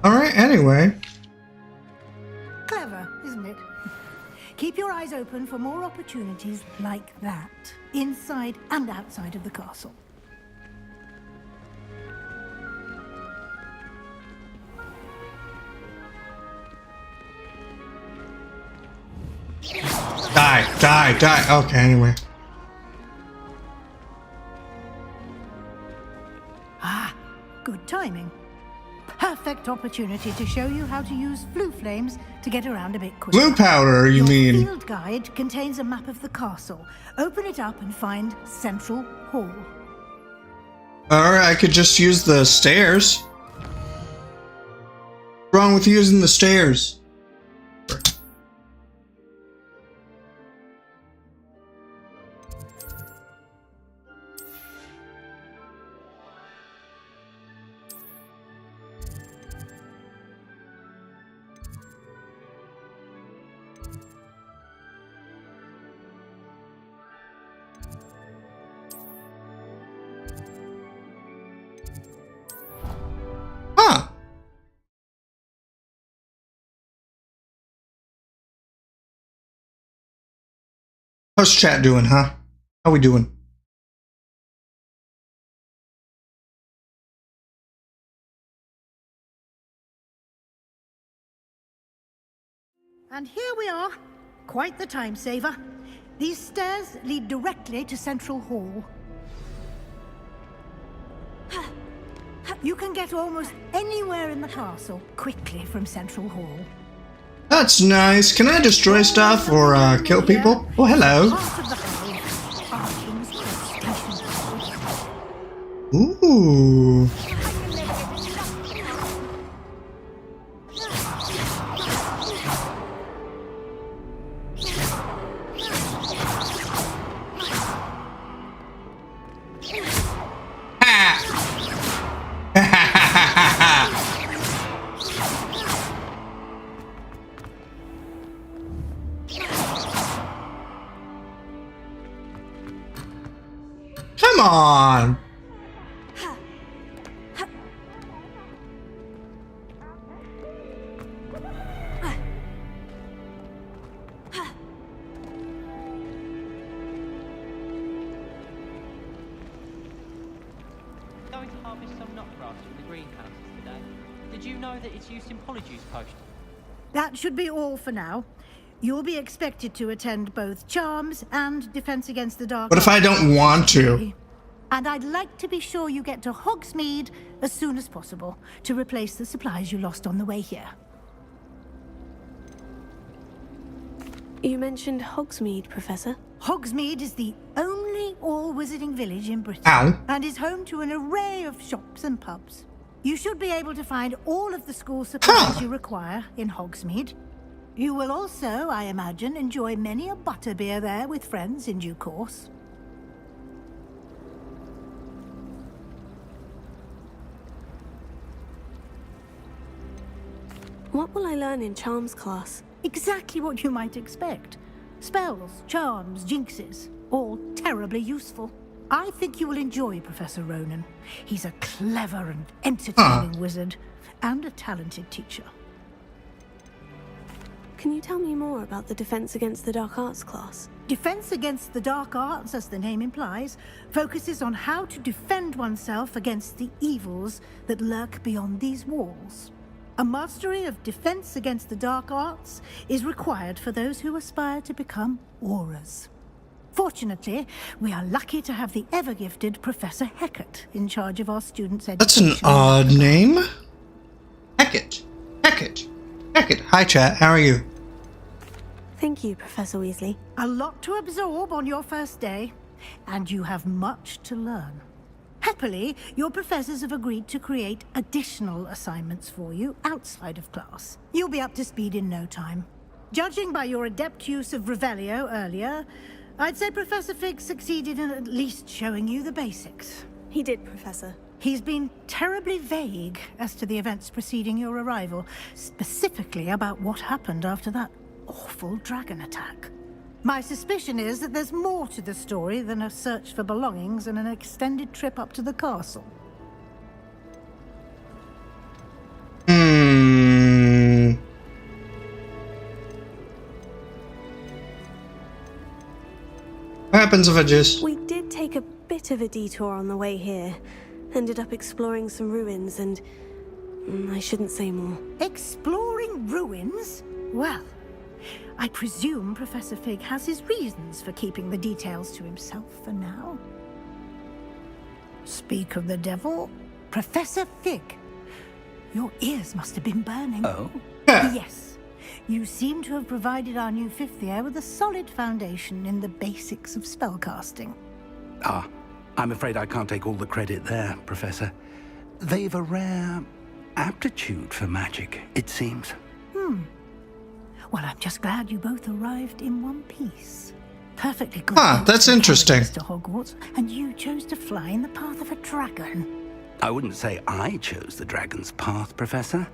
All right, anyway. Clever, isn't it? Keep your eyes open for more opportunities like that, inside and outside of the castle. Die. Okay, anyway. Ah, good timing. Perfect opportunity to show you how to use blue flames to get around a bit quicker. Blue powder, you mean? Your field guide contains a map of the castle. Open it up and find Central Hall. Or I could just use the stairs. What's wrong with using the stairs? Huh. How's chat doing, huh? How we doing? And here we are. Quite the time saver. These stairs lead directly to Central Hall. You can get almost anywhere in the castle quickly from Central Hall. That's nice. Can I destroy stuff or kill people? Oh, hello. Part of the hall, our king's station. Ooh. on. Going to harvest some nutgrass from the greenhouses today. Did you know that it's used in Polyjuice potion? That should be all for now. You'll be expected to attend both Charms and Defense Against the Dark. What if I don't want to? And I'd like to be sure you get to Hogsmeade as soon as possible to replace the supplies you lost on the way here. You mentioned Hogsmeade, Professor. Hogsmeade is the only all-wizarding village in Britain. Ow. And is home to an array of shops and pubs. You should be able to find all of the school supplies you require in Hogsmeade. You will also, I imagine, enjoy many a butterbeer there with friends in due course. What will I learn in Charms class? Exactly what you might expect. Spells, charms, jinxes, all terribly useful. I think you will enjoy Professor Ronan. He's a clever and entertaining wizard, and a talented teacher. Can you tell me more about the Defense Against the Dark Arts class? Defense Against the Dark Arts, as the name implies, focuses on how to defend oneself against the evils that lurk beyond these walls. A mastery of Defense Against the Dark Arts is required for those who aspire to become Aurors. Fortunately, we are lucky to have the ever-gifted Professor Hecat in charge of our students' education. That's an odd name. Hecat. Hecat. Hecat. Hi, chat. How are you? Thank you, Professor Weasley. A lot to absorb on your first day, and you have much to learn. Happily, your professors have agreed to create additional assignments for you outside of class. You'll be up to speed in no time. Judging by your adept use of Revelio earlier, I'd say Professor Fig succeeded in at least showing you the basics. He did, Professor. He's been terribly vague as to the events preceding your arrival, specifically about what happened after that awful dragon attack. My suspicion is that there's more to the story than a search for belongings and an extended trip up to the castle. What happens if I just... We did take a bit of a detour on the way here. Ended up exploring some ruins and... I shouldn't say more. Exploring ruins? Well, I presume Professor Fig has his reasons for keeping the details to himself for now. Speak of the devil, Professor Fig. Your ears must have been burning. Oh? Yes. You seem to have provided our new fifth year with a solid foundation in the basics of spellcasting. Ah, I'm afraid I can't take all the credit there, Professor. They've a rare aptitude for magic, it seems. Well, I'm just glad you both arrived in one piece. Perfectly good. That's interesting. Mr. Hogwarts, and you chose to fly in the path of a dragon. I wouldn't say I chose the dragon's path, Professor.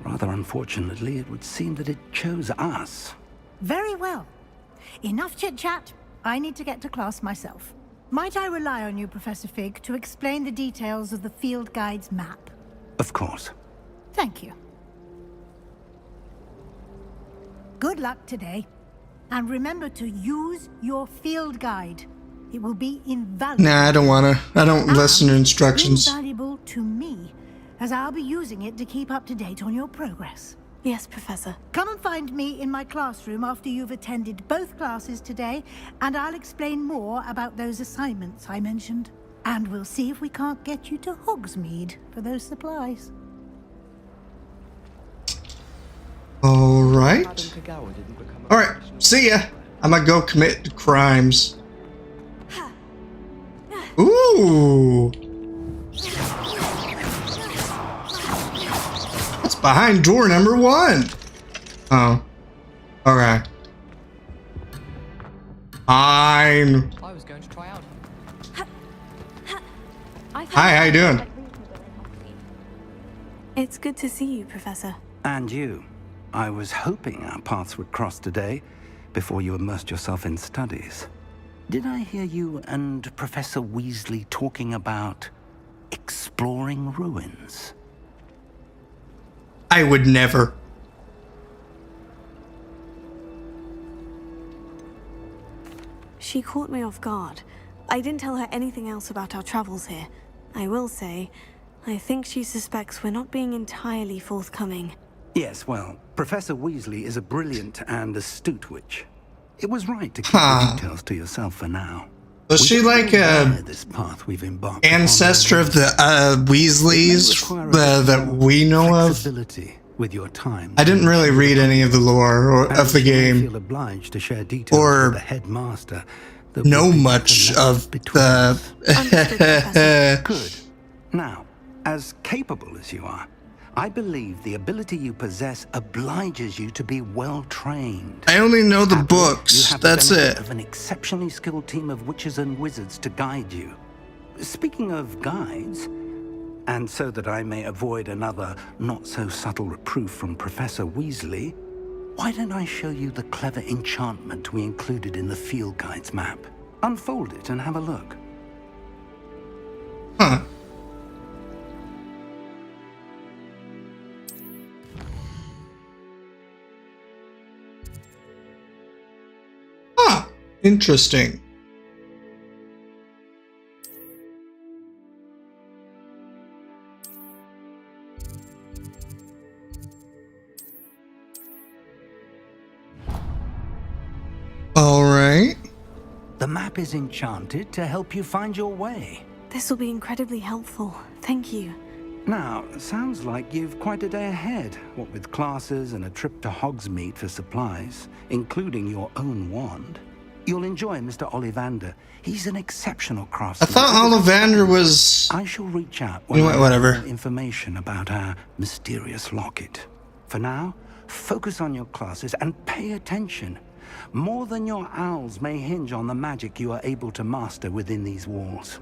Rather unfortunately, it would seem that it chose us. Very well. Enough chit-chat. I need to get to class myself. Might I rely on you, Professor Fig, to explain the details of the field guide's map? Of course. Thank you. Good luck today. And remember to use your field guide. It will be invaluable. Nah, I don't wanna. I don't listen to instructions. Invaluable to me, as I'll be using it to keep up to date on your progress. Yes, Professor. Come and find me in my classroom after you've attended both classes today, and I'll explain more about those assignments I mentioned. And we'll see if we can't get you to Hogsmeade for those supplies. Alright. Alright, see ya. I'm gonna go commit crimes. Ooh. What's behind door number 1? Oh. Okay. Fine. I was going to try out. Hi, how you doing? It's good to see you, Professor. And you. I was hoping our paths would cross today, before you immersed yourself in studies. Did I hear you and Professor Weasley talking about exploring ruins? I would never. She caught me off guard. I didn't tell her anything else about our travels here. I will say, I think she suspects we're not being entirely forthcoming. Yes, well, Professor Weasley is a brilliant and astute witch. It was right to keep the details to yourself for now. Was she like this path we've embarked ancestor of the Weasleys that we know of? With your time, I didn't really read any of the lore of the game, feel obliged to share details or with the headmaster. know much of the. Good. Now, as capable as you are, I believe the ability you possess obliges you to be well trained. I only know the books. That's it. Of an exceptionally skilled team of witches and wizards to guide you. Speaking of guides. And so that I may avoid another not-so-subtle reproof from Professor Weasley, why don't I show you the clever enchantment we included in the field guide's map? Unfold it and have a look. Huh. Huh. Interesting. All right. The map is enchanted to help you find your way. This will be incredibly helpful. Thank you. Now, sounds like you've quite a day ahead, what with classes and a trip to Hogsmeade for supplies, including your own wand. You'll enjoy Mr. Ollivander. He's an exceptional craftsman. I thought Ollivander was... I shall reach out when I whatever. have information about our mysterious locket. For now, focus on your classes and pay attention. More than your owls may hinge on the magic you are able to master within these walls.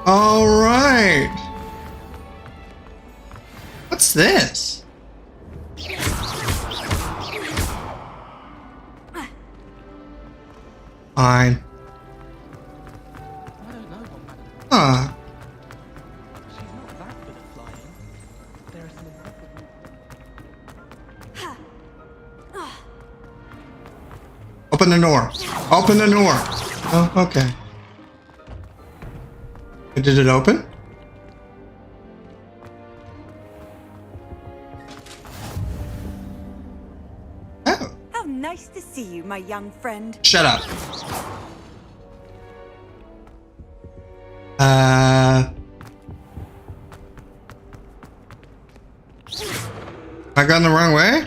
All right. What's this? Fine. Huh. Open the door. Open the door. Oh, okay. Did it open? Oh. How nice to see you, my young friend. Shut up. I gone the wrong way?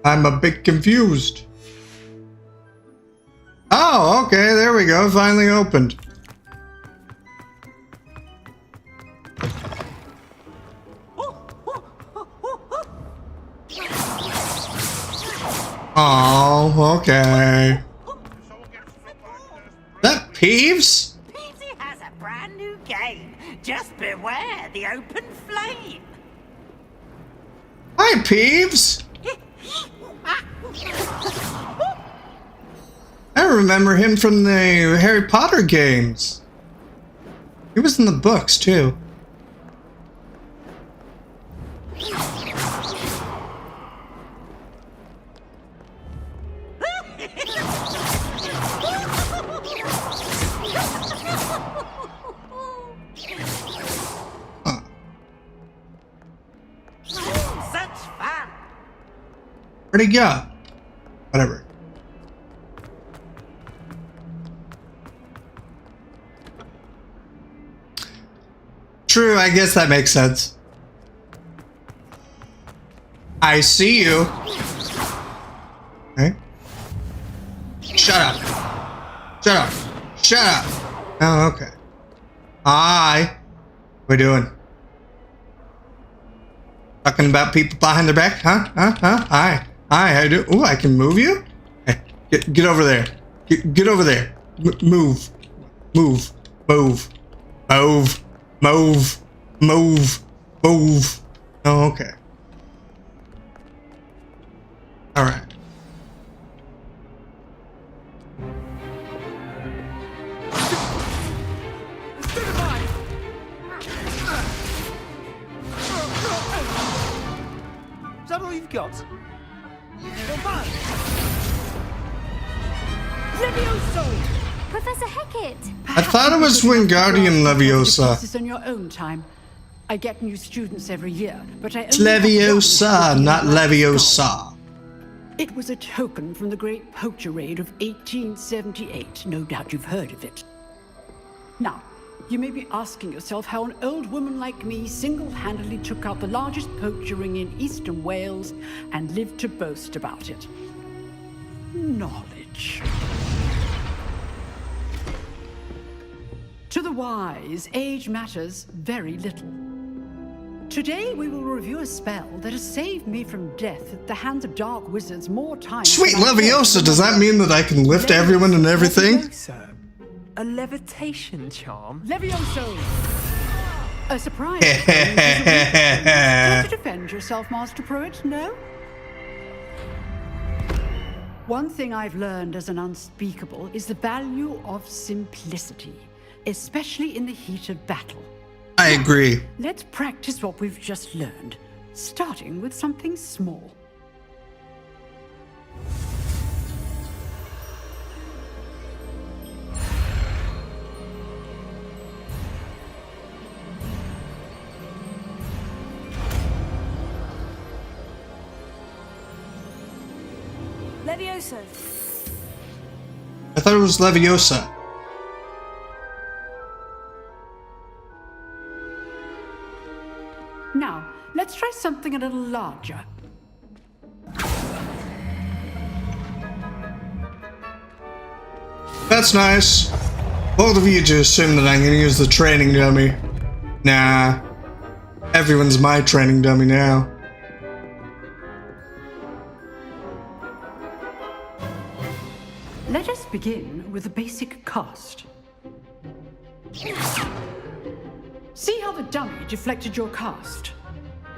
I'm a bit confused. Oh, okay, there we go. Finally opened. Oh, okay. That Peeves? Peevesy has a brand new game. Just beware the open flame. Hi, Peeves. I remember him from the Harry Potter games. He was in the books, too. Such fun. Where'd he go? Whatever. True, I guess that makes sense. I see you. Okay. Shut up. Shut up. Shut up. Oh, okay. Hi. What are we doing? Talking about people behind their back? Huh? Hi. Hi, how you doing? Ooh, I can move you? Get over there. Get over there. Move. Move. Move. Move. Move. Move. Move. Oh, okay. All right. Is that all you've got? Levioso! Professor Hecat! I thought it was Wingardium Leviosa. This is on your own time. I get new students every year, but I It's only have Leviosa, one not Leviosa. It was a token from the Great Poacher Raid of 1878. No doubt you've heard of it. Now, you may be asking yourself how an old woman like me single-handedly took out the largest poacher ring in eastern Wales and lived to boast about it. Knowledge. To the wise, age matters very little. Today we will review a spell that has saved me from death at the hands of dark wizards more times. Sweet Leviosa, does that mean that I can lift everyone and everything? Levioso? A levitation charm? Levioso! A surprise. Care to defend yourself, Master Pruitt? No? One thing I've learned as an unspeakable is the value of simplicity, especially in the heat of battle. I agree. Let's practice what we've just learned, starting with something small. Levioso. I thought it was Leviosa. Now, let's try something a little larger. That's nice. Both of you just assume that I'm gonna use the training dummy. Nah. Everyone's my training dummy now. Let us begin with the basic cast. See how the dummy deflected your cast?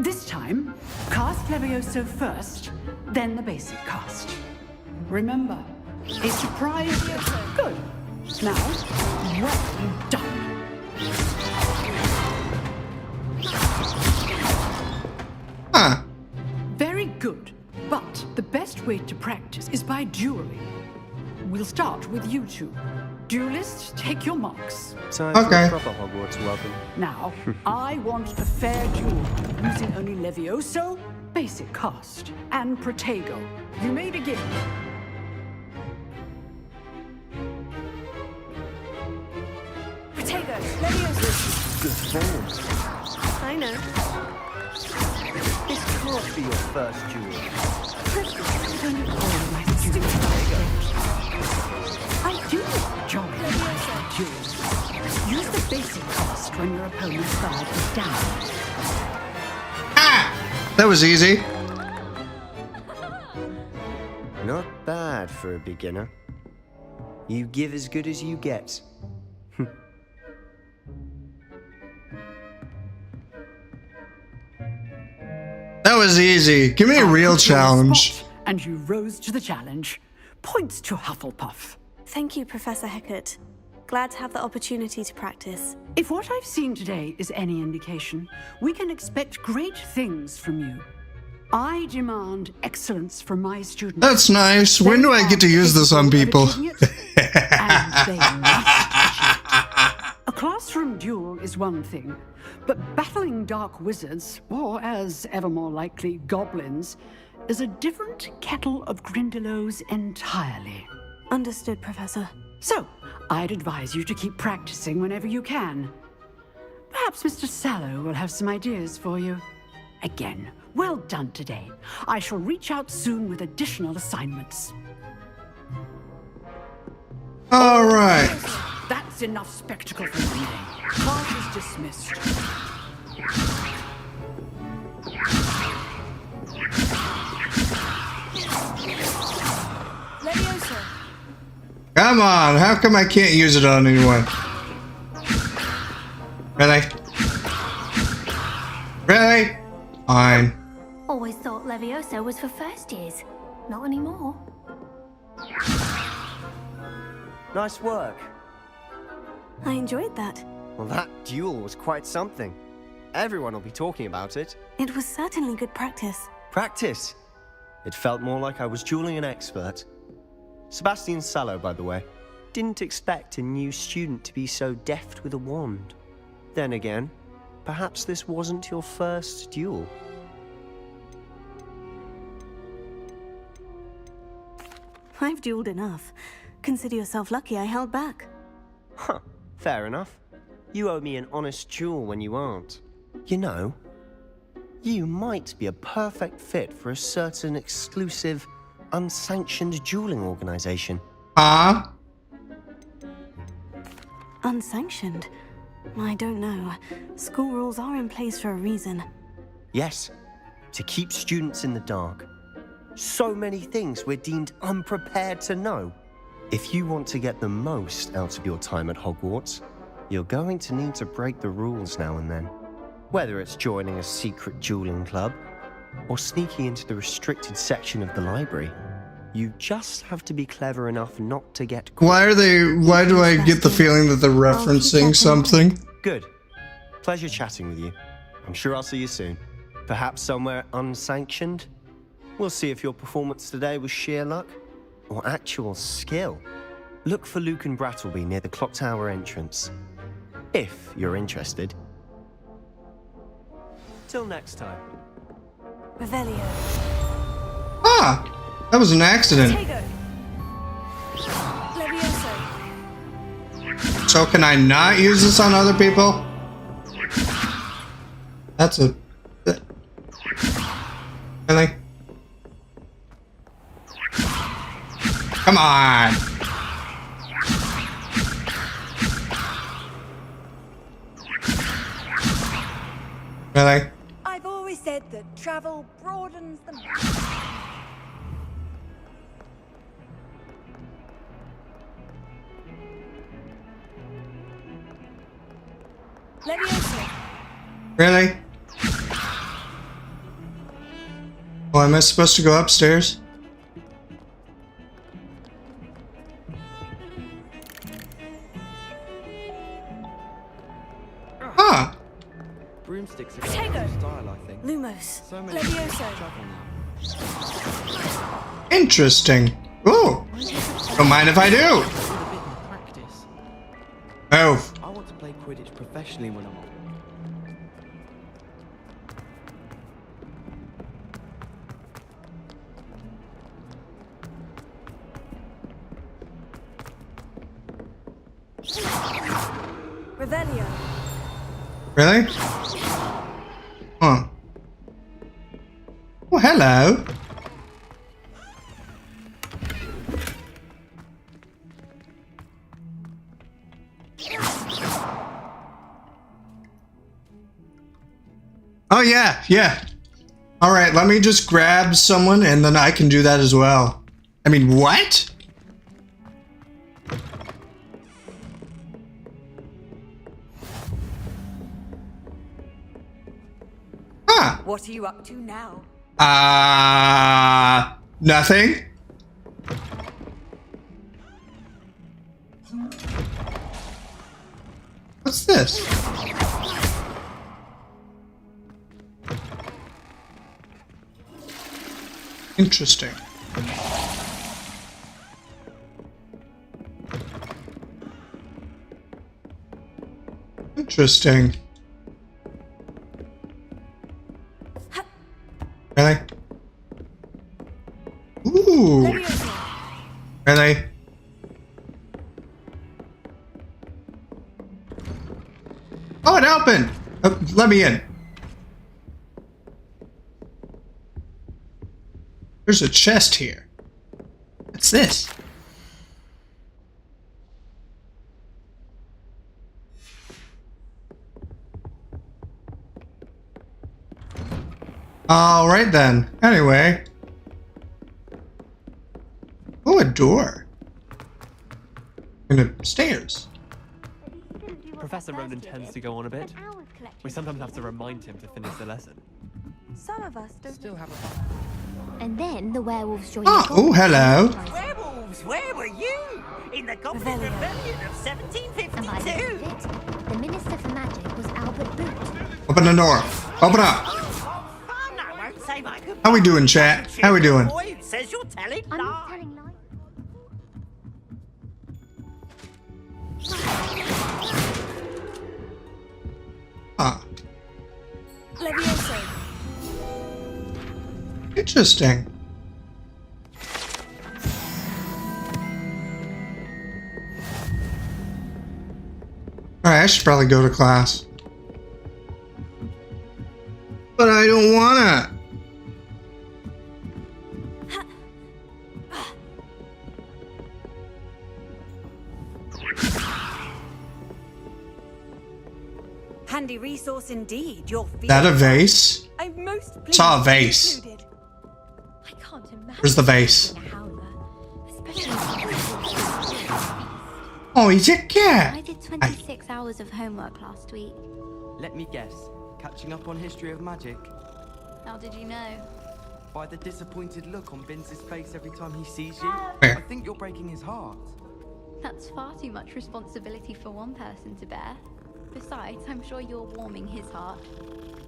This time, cast Levioso first, then the basic cast. Remember, a surprise. Good. Now, well done. Huh. Very good. But the best way to practice is by dueling. We'll start with you two. Duelists, take your marks. Time for a proper Hogwarts welcome. Now, I want a fair duel, using only Levioso, basic cast, and Protego. You may begin. Protego, Levioso. Good form. I know. This can't be your first duel. I do enjoy my duels. Use the basic cast when your opponent's guard is down. Ah! That was easy. Not bad for a beginner. You give as good as you get. That was easy. Give me a real challenge. And you rose to the challenge. Points to Hufflepuff. Thank you, Professor Hecat. Glad to have the opportunity to practice. If what I've seen today is any indication, we can expect great things from you. I demand excellence from my students. That's nice. When do I get to use this on people? And they must. A classroom duel is one thing, but battling dark wizards, or as ever more likely, goblins, is a different kettle of Grindylows entirely. Understood, Professor. So, I'd advise you to keep practicing whenever you can. Perhaps Mr. Sallow will have some ideas for you. Again, well done today. I shall reach out soon with additional assignments. All right. That's enough spectacle for one day. Class is dismissed. Levioso. Come on, how come I can't use it on anyone? Really? Really? Fine. Always thought Levioso was for first years. Not anymore. Nice work. I enjoyed that. Well, that duel was quite something. Everyone will be talking about it. It was certainly good practice. Practice? It felt more like I was dueling an expert. Sebastian Sallow, by the way. Didn't expect a new student to be so deft with a wand. Then again, perhaps this wasn't your first duel. I've dueled enough. Consider yourself lucky I held back. Huh, fair enough. You owe me an honest duel when you aren't. You know, you might be a perfect fit for a certain exclusive, unsanctioned dueling organization. Unsanctioned? I don't know. School rules are in place for a reason. Yes, to keep students in the dark. So many things we're deemed unprepared to know. If you want to get the most out of your time at Hogwarts, you're going to need to break the rules now and then. Whether it's joining a secret dueling club, or sneaking into the restricted section of the library, you just have to be clever enough not to get caught. Why do I get the feeling that they're referencing something? Good. Pleasure chatting with you. I'm sure I'll see you soon. Perhaps somewhere unsanctioned? We'll see if your performance today was sheer luck or actual skill. Look for Luke and Brattleby near the clock tower entrance. If you're interested. Till next time. Revelio. Ah! That was an accident. Levioso. So can I not use this on other people? That's a... Really? Come on! Really? I've always said that travel broadens the mind. Levioso. Really? Oh, am I supposed to go upstairs? Huh. Broomsticks are going out of style, I think. Lumos. So many Levioso. travel now. Interesting. Ooh. Don't mind if I do. A bit more practice. Oh. I want to play Quidditch professionally when I'm old. Revelio. Really? Huh. Oh, hello. Oh, yeah. All right, let me just grab someone and then I can do that as well. I mean, what? What are you up to now? Nothing. What's this? Interesting. Interesting. Really? Ooh. Really? Oh, it opened! Let me in. There's a chest here. What's this? Alright then. Anyway. Oh, a door. And the stairs. Professor Ronan tends to go on a bit. We sometimes have to remind him to finish the lesson. Some of us don't Still have a... And then the werewolves joined Oh, hello. Werewolves, where were you? In the Goblin Rebellion of 1752? The Minister for Magic was Albert Boot. Open the door. Open up. How we doing, chat? How we doing? Boy, it says you're telling I'm not lies. telling lies. Ah, Levioso. interesting. Alright, I should probably go to class. But I don't wanna. Handy resource indeed. Your That a vase? I'm most pleased. Saw a vase. included. I can't imagine. Where's the vase? being a howler, especially Oh, he's a cat. I did 26 hours of homework last week. Let me guess. Catching up on history of magic? How did you know? By the disappointed look on Vince's face every time he sees you. Where? I think you're breaking his heart. That's far too much responsibility for one person to bear. Besides, I'm sure you're warming his heart.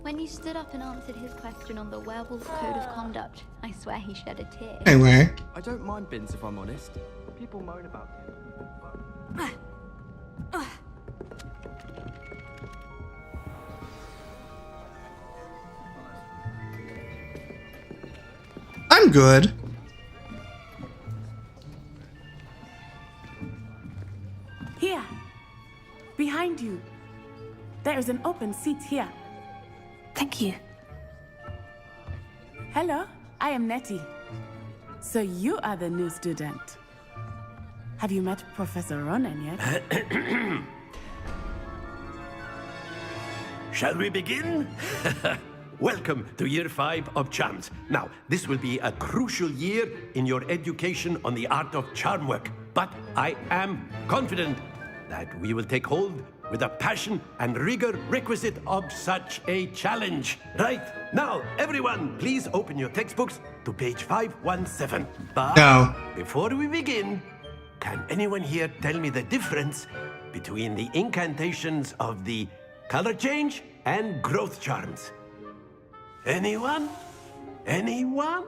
When you stood up and answered his question on the werewolf code of conduct, I swear he shed a tear. Anyway. I don't mind Vince if I'm honest. People moan about him. I'm good. Here. Behind you. There is an open seat here. Thank you. Hello, I am Nettie. So you are the new student. Have you met Professor Ronan yet? Shall we begin? Welcome to Year 5 of Charms. Now, this will be a crucial year in your education on the art of charm work. But I am confident that we will take hold with the passion and rigor requisite of such a challenge. Right, now, everyone, please open your textbooks to page 517. But No. before we begin, can anyone here tell me the difference between the incantations of the color change and growth charms? Anyone? Anyone?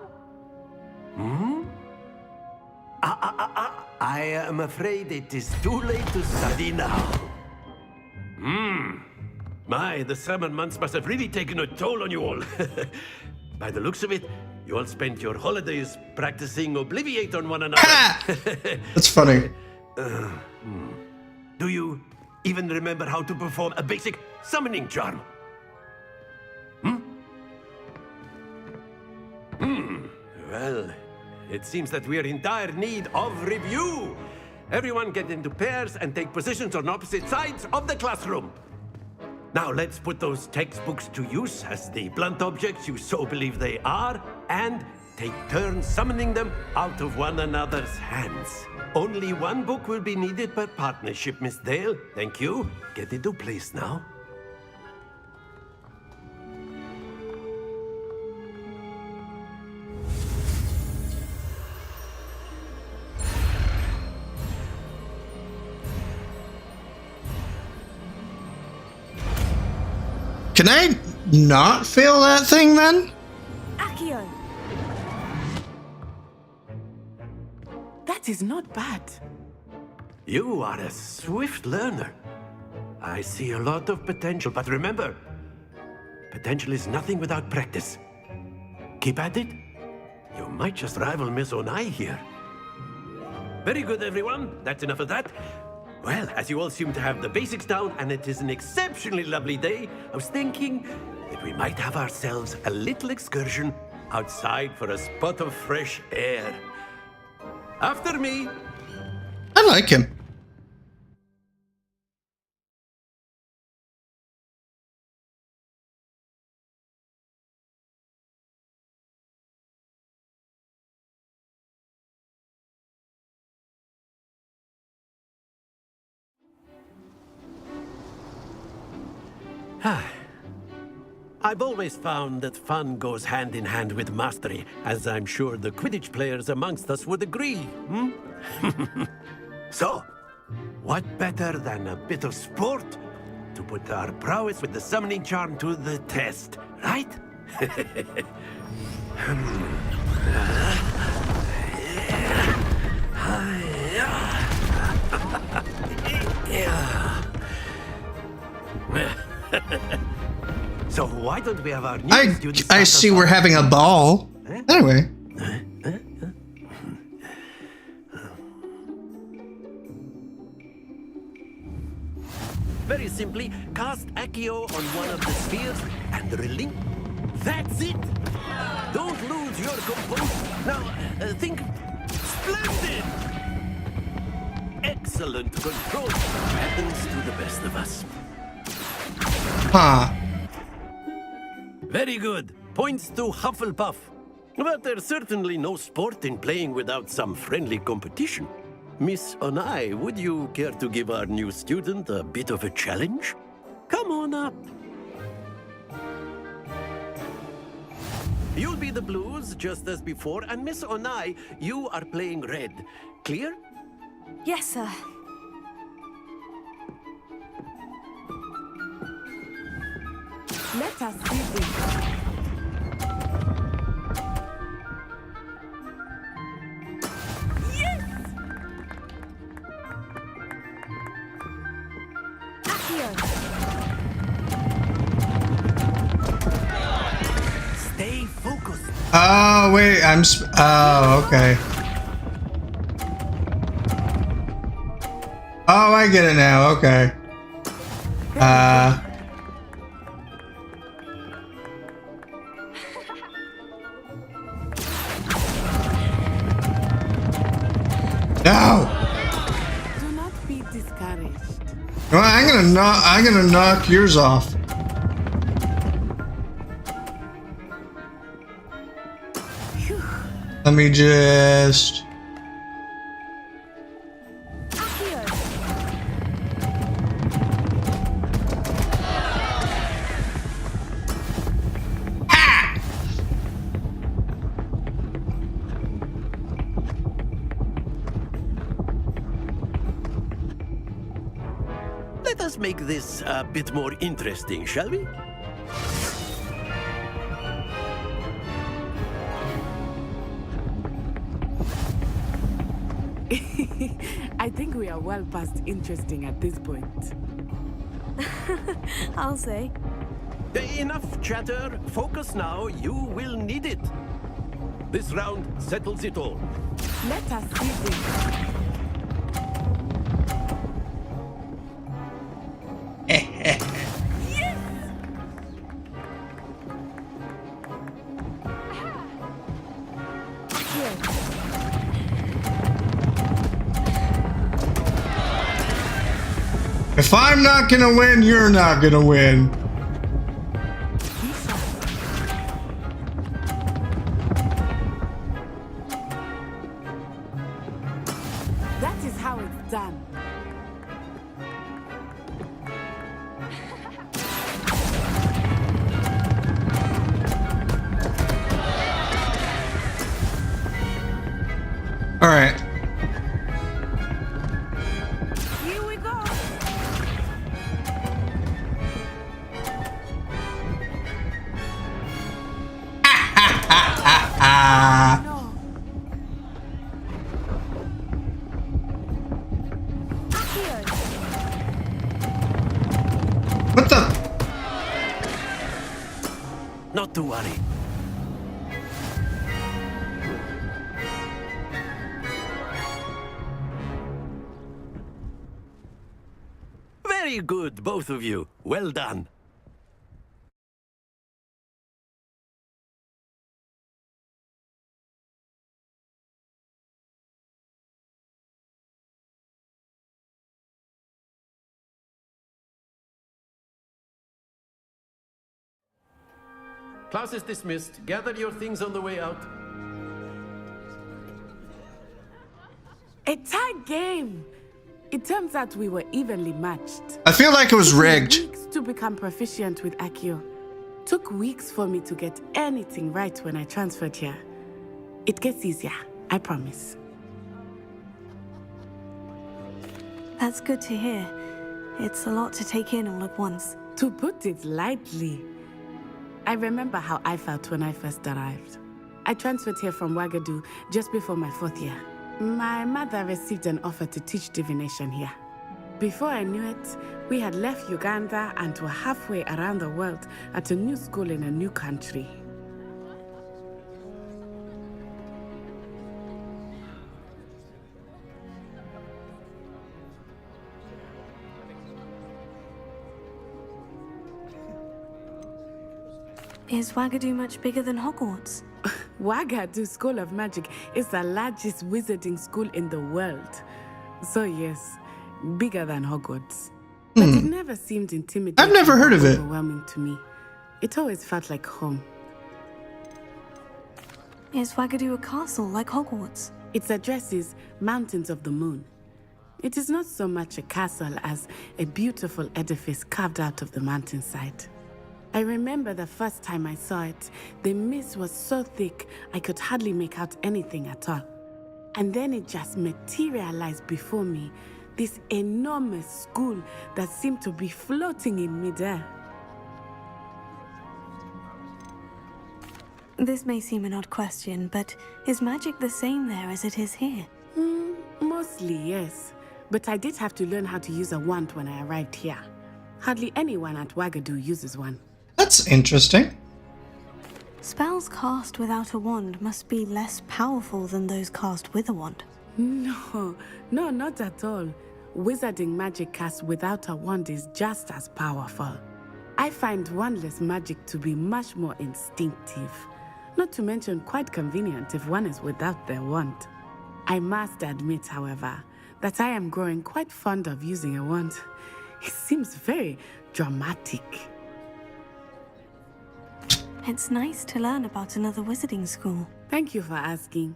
I am afraid it is too late to study now. My, the summer months must have really taken a toll on you all. By the looks of it, you all spent your holidays practicing Obliviate on one another. That's funny. Do you even remember how to perform a basic summoning charm? Well, it seems that we are in dire need of review. Everyone get into pairs and take positions on opposite sides of the classroom. Now let's put those textbooks to use as the blunt objects you so believe they are, and take turns summoning them out of one another's hands. Only one book will be needed per partnership, Miss Dale. Thank you. Get into place now. Can I not fail that thing then? Accio! That is not bad. You are a swift learner. I see a lot of potential, but remember, potential is nothing without practice. Keep at it. You might just rival Miss Onai here. Very good, everyone. That's enough of that. Well, as you all seem to have the basics down, and it is an exceptionally lovely day, I was thinking that we might have ourselves a little excursion outside for a spot of fresh air. After me. I like him. I've always found that fun goes hand in hand with mastery, as I'm sure the Quidditch players amongst us would agree. Hmm? So, what better than a bit of sport to put our prowess with the summoning charm to the test, right? So why don't we have our new students I see we're having a ball. Anyway. Very simply, cast Accio on one of the spheres and relink. That's it! Don't lose your composure. Now, think splendid! Excellent control. Happens to the best of us. Huh. Very good. Points to Hufflepuff. But there's certainly no sport in playing without some friendly competition. Miss Onai, would you care to give our new student a bit of a challenge? Come on up. You'll be the blues, just as before, and Miss Onai, you are playing red. Clear? Yes, sir. Let us see this. Yes! Accio. Stay focused. Oh, wait, oh, okay. Oh, I get it now, okay. No! Do not be discouraged. Well, I'm gonna knock yours off. Let me just... Let us make this a bit more interesting, shall we? I think we are well past interesting at this point. I'll say. Enough chatter. Focus now. You will need it. This round settles it all. Let us see this. If I'm not gonna win, you're not gonna win. That is how it's done. All right. Here we go. What the? Not to worry. Very good, both of you. Well done. Class is dismissed. Gather your things on the way out. A tight game. It turns out we were evenly matched. I feel like it was rigged. Weeks to become proficient with Accio. Took weeks for me to get anything right when I transferred here. It gets easier, I promise. That's good to hear. It's a lot to take in all at once. To put it lightly, I remember how I felt when I first arrived. I transferred here from Wagadu just before my 4th year. My mother received an offer to teach divination here. Before I knew it, we had left Uganda and were halfway around the world at a new school in a new country. Is Wagadu much bigger than Hogwarts? Wagadu School of Magic is the largest wizarding school in the world. So yes, bigger than Hogwarts. But it never seemed intimidating. I've never heard of it. Overwhelming to me. It always felt like home. Is Wagadu a castle like Hogwarts? Its address is Mountains of the Moon. It is not so much a castle as a beautiful edifice carved out of the mountainside. I remember the first time I saw it, the mist was so thick I could hardly make out anything at all. And then it just materialized before me, this enormous school that seemed to be floating in midair. This may seem an odd question, but is magic the same there as it is here? Mostly, yes. But I did have to learn how to use a wand when I arrived here. Hardly anyone at Wagadu uses one. That's interesting. Spells cast without a wand must be less powerful than those cast with a wand. No, not at all. Wizarding magic cast without a wand is just as powerful. I find wandless magic to be much more instinctive. Not to mention quite convenient if one is without their wand. I must admit, however, that I am growing quite fond of using a wand. It seems very dramatic. It's nice to learn about another wizarding school. Thank you for asking.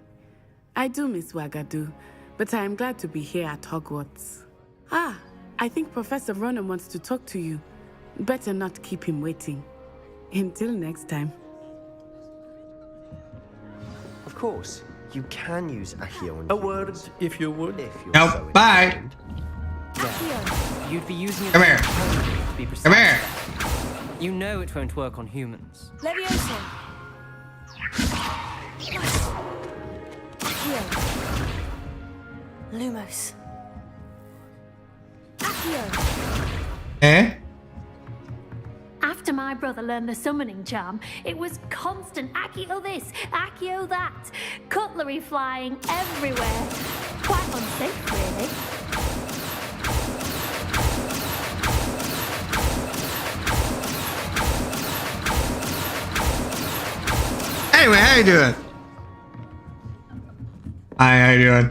I do miss Wagadu, but I am glad to be here at Hogwarts. I think Professor Ronan wants to talk to you. Better not keep him waiting. Until next time. Of course, you can use Accio on A word, if you would. If you're No, so bye. inclined. Yeah, you'd be using it Come here. to be precise. Come here. You know it won't work on humans. Leviosa. Accio. Lumos. Accio. Eh? After my brother learned the summoning charm, it was constant Accio this, Accio that. Cutlery flying everywhere. Quite unsafe, really. Anyway, how you doing? Hi, how you doing?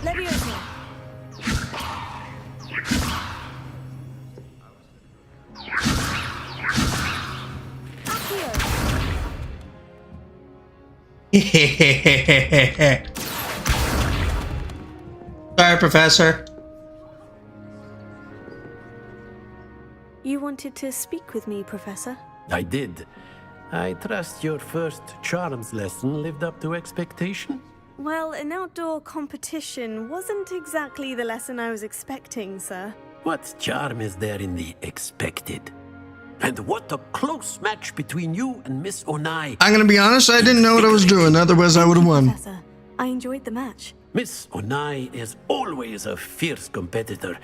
Leviosa. Sorry, Professor. You wanted to speak with me, Professor? I did. I trust your first charms lesson lived up to expectation? Well, an outdoor competition wasn't exactly the lesson I was expecting, sir. What charm is there in the expected? And what a close match between you and Miss Onai. I'm gonna be honest, I didn't know what I was doing, otherwise I would have won. Professor, I enjoyed the match. Miss Onai is always a fierce competitor,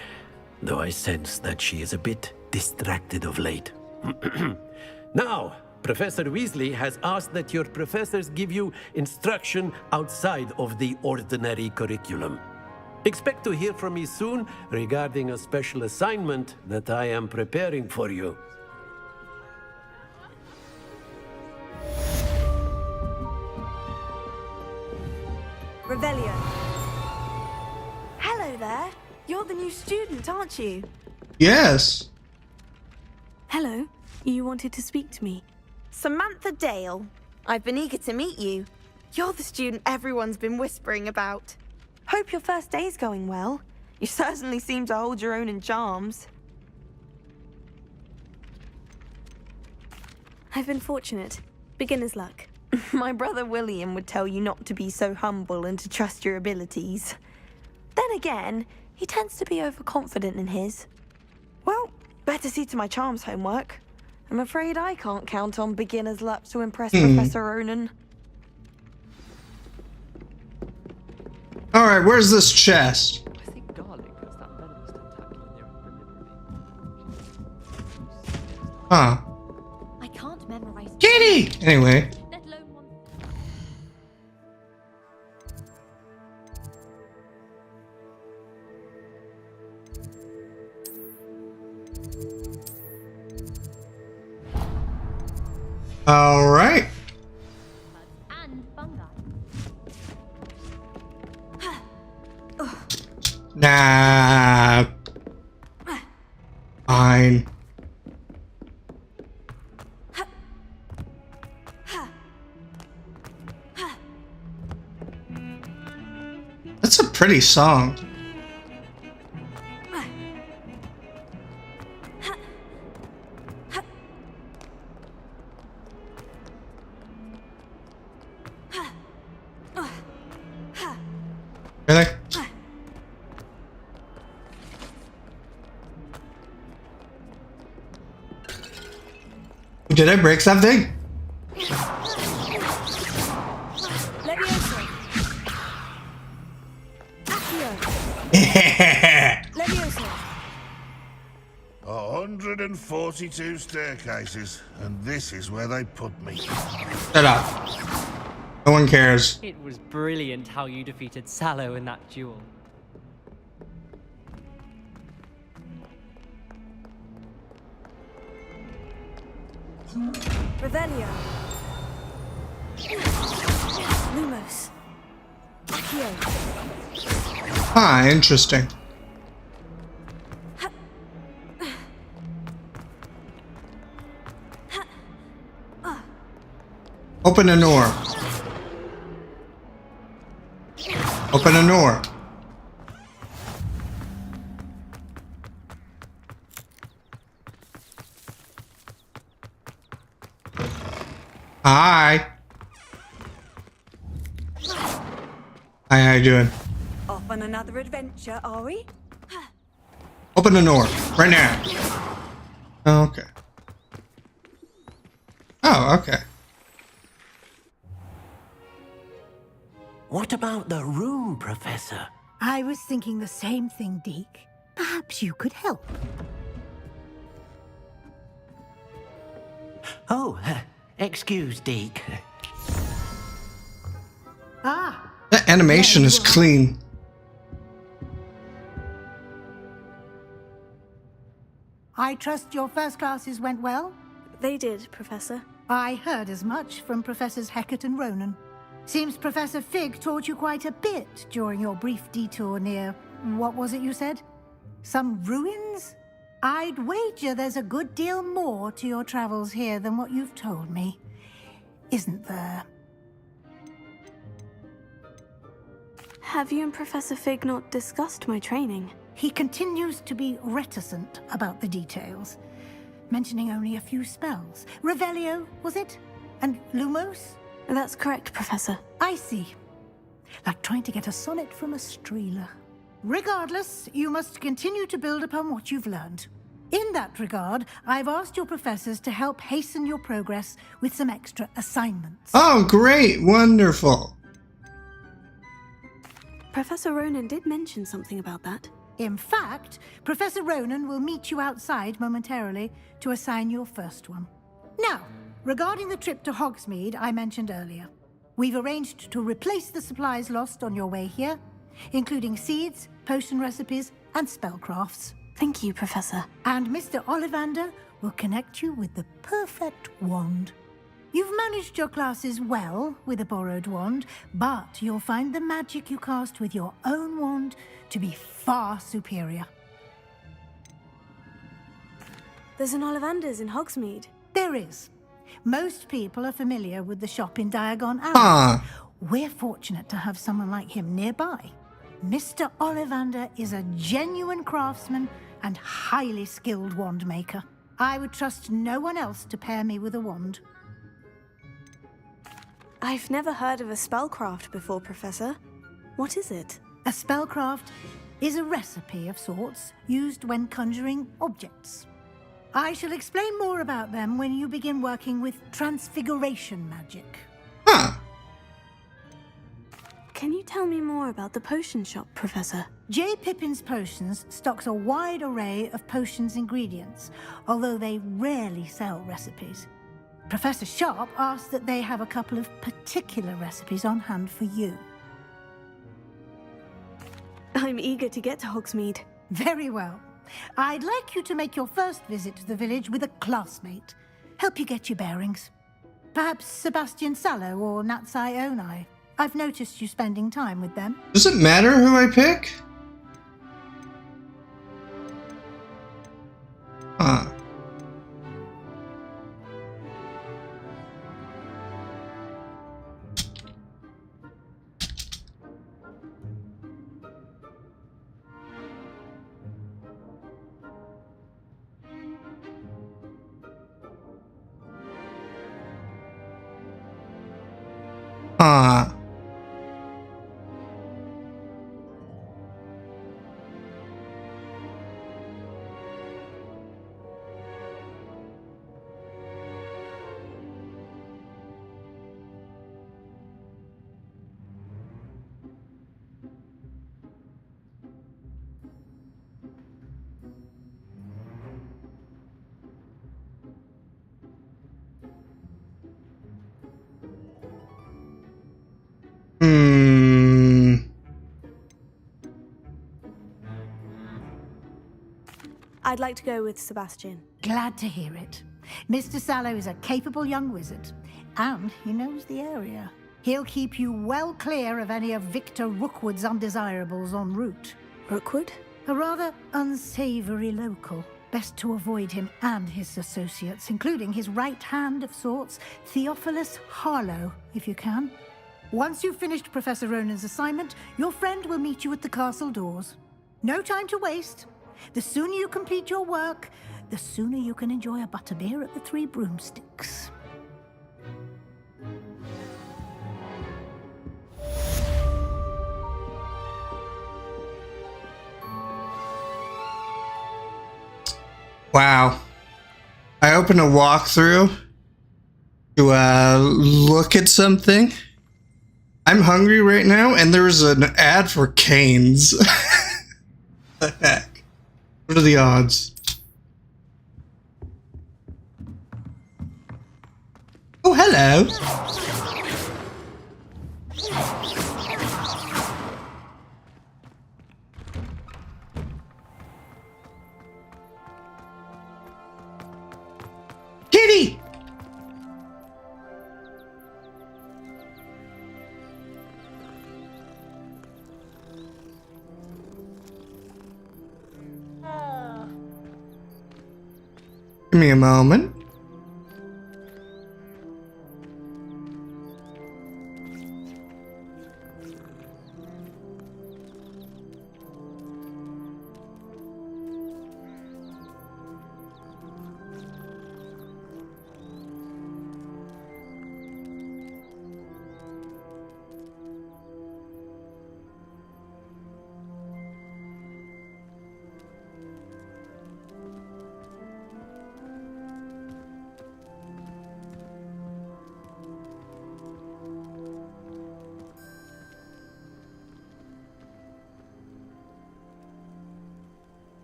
though I sense that she is a bit distracted of late. Now, Professor Weasley has asked that your professors give you instruction outside of the ordinary curriculum. Expect to hear from me soon regarding a special assignment that I am preparing for you. Revelio. Hello there. You're the new student, aren't you? Yes. Hello. You wanted to speak to me. Samantha Dale. I've been eager to meet you. You're the student everyone's been whispering about. Hope your first day's going well. You certainly seem to hold your own in charms. I've been fortunate. Beginner's luck. My brother William would tell you not to be so humble and to trust your abilities. Then again, he tends to be overconfident in his. Well, better see to my charms homework. I'm afraid I can't count on beginner's luck to impress Professor Ronan. Alright, where's this chest? I think garlic has that venomous tentacle near the Huh. I can't memorize. Kitty! Anyway. Let alone one. Alright. And fungi. Nah. Fine. That's a pretty song. Really? Did I break something? Levioso. Levioso. 142 staircases, and this is where they put me. Shut up. No one cares. It was brilliant how you defeated Sallow in that duel. Revelio. Lumos. Accio. Ah, interesting. Open a door. Open a door. Hi. Hi, how you doing? Off on another adventure, are we? Open the door. Right now. Oh, okay. Oh, okay. What about the room, Professor? I was thinking the same thing, Deke. Perhaps you could help. Oh, excuse, Deke. Ah. That animation is clean. I trust your first classes went well? They did, Professor. I heard as much from Professors Hecat and Ronan. Seems Professor Fig taught you quite a bit during your brief detour near, what was it you said? Some ruins? I'd wager there's a good deal more to your travels here than what you've told me. Isn't there? Have you and Professor Fig not discussed my training? He continues to be reticent about the details, mentioning only a few spells. Revelio, was it? And Lumos? That's correct, Professor. I see. Like trying to get a sonnet from a streeler. Regardless, you must continue to build upon what you've learned. In that regard, I've asked your professors to help hasten your progress with some extra assignments. Oh, great. Wonderful. Professor Ronan did mention something about that. In fact, Professor Ronan will meet you outside momentarily to assign your first one. Now, regarding the trip to Hogsmeade I mentioned earlier, we've arranged to replace the supplies lost on your way here, including seeds, potion recipes, and spellcrafts. Thank you, Professor. And Mr. Ollivander will connect you with the perfect wand. You've managed your classes well with a borrowed wand, but you'll find the magic you cast with your own wand to be far superior. There's an Ollivander's in Hogsmeade. There is. Most people are familiar with the shop in Diagon Alley. We're fortunate to have someone like him nearby. Mr. Ollivander is a genuine craftsman and highly skilled wand maker. I would trust no one else to pair me with a wand. I've never heard of a spellcraft before, Professor. What is it? A spellcraft is a recipe of sorts used when conjuring objects. I shall explain more about them when you begin working with transfiguration magic. Can you tell me more about the potion shop, Professor? J. Pippin's Potions stocks a wide array of potions ingredients, although they rarely sell recipes. Professor Sharp asked that they have a couple of particular recipes on hand for you. I'm eager to get to Hogsmeade. Very well. I'd like you to make your first visit to the village with a classmate. Help you get your bearings. Perhaps Sebastian Sallow or Natsai Onai. I've noticed you spending time with them. Does it matter who I pick? Huh. I'd like to go with Sebastian. Glad to hear it. Mr. Sallow is a capable young wizard, and he knows the area. He'll keep you well clear of any of Victor Rookwood's undesirables en route. Rookwood? A rather unsavory local. Best to avoid him and his associates, including his right hand of sorts, Theophilus Harlow, if you can. Once you've finished Professor Ronan's assignment, your friend will meet you at the castle doors. No time to waste. The sooner you complete your work, the sooner you can enjoy a butterbeer at the Three Broomsticks. Wow. I opened a walkthrough to look at something. I'm hungry right now, and there's an ad for Cane's. What the heck? What are the odds? Oh, hello. Kitty! Give me a moment.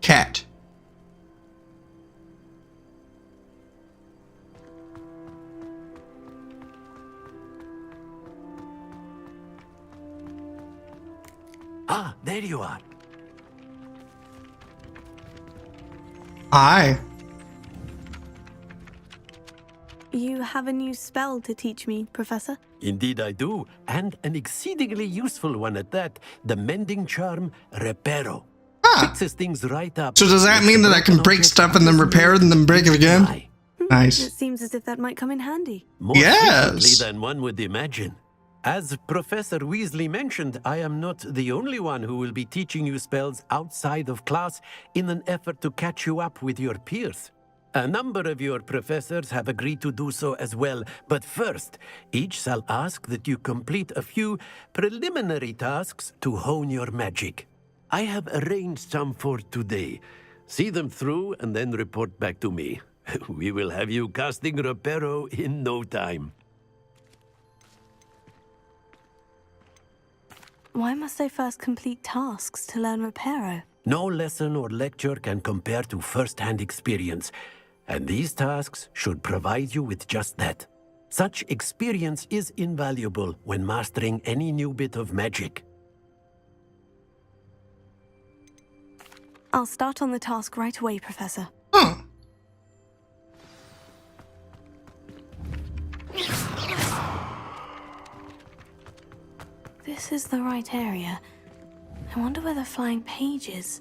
Cat. Ah, there you are. Hi. You have a new spell to teach me, Professor? Indeed I do, and an exceedingly useful one at that. The mending charm, Reparo. Fixes things right up. So does that mean that I can break stuff and then repair it and then break it again? Nice. It seems as if that might come in handy. More frequently than one would imagine. As Professor Weasley mentioned, I am not the only one who will be teaching you spells outside of class in an effort to catch you up with your peers. A number of your professors have agreed to do so as well, but first, each shall ask that you complete a few preliminary tasks to hone your magic. I have arranged some for today. See them through and then report back to me. We will have you casting Reparo in no time. Why must I first complete tasks to learn Reparo? No lesson or lecture can compare to first-hand experience, and these tasks should provide you with just that. Such experience is invaluable when mastering any new bit of magic. I'll start on the task right away, Professor. This is the right area. I wonder where the flying page is.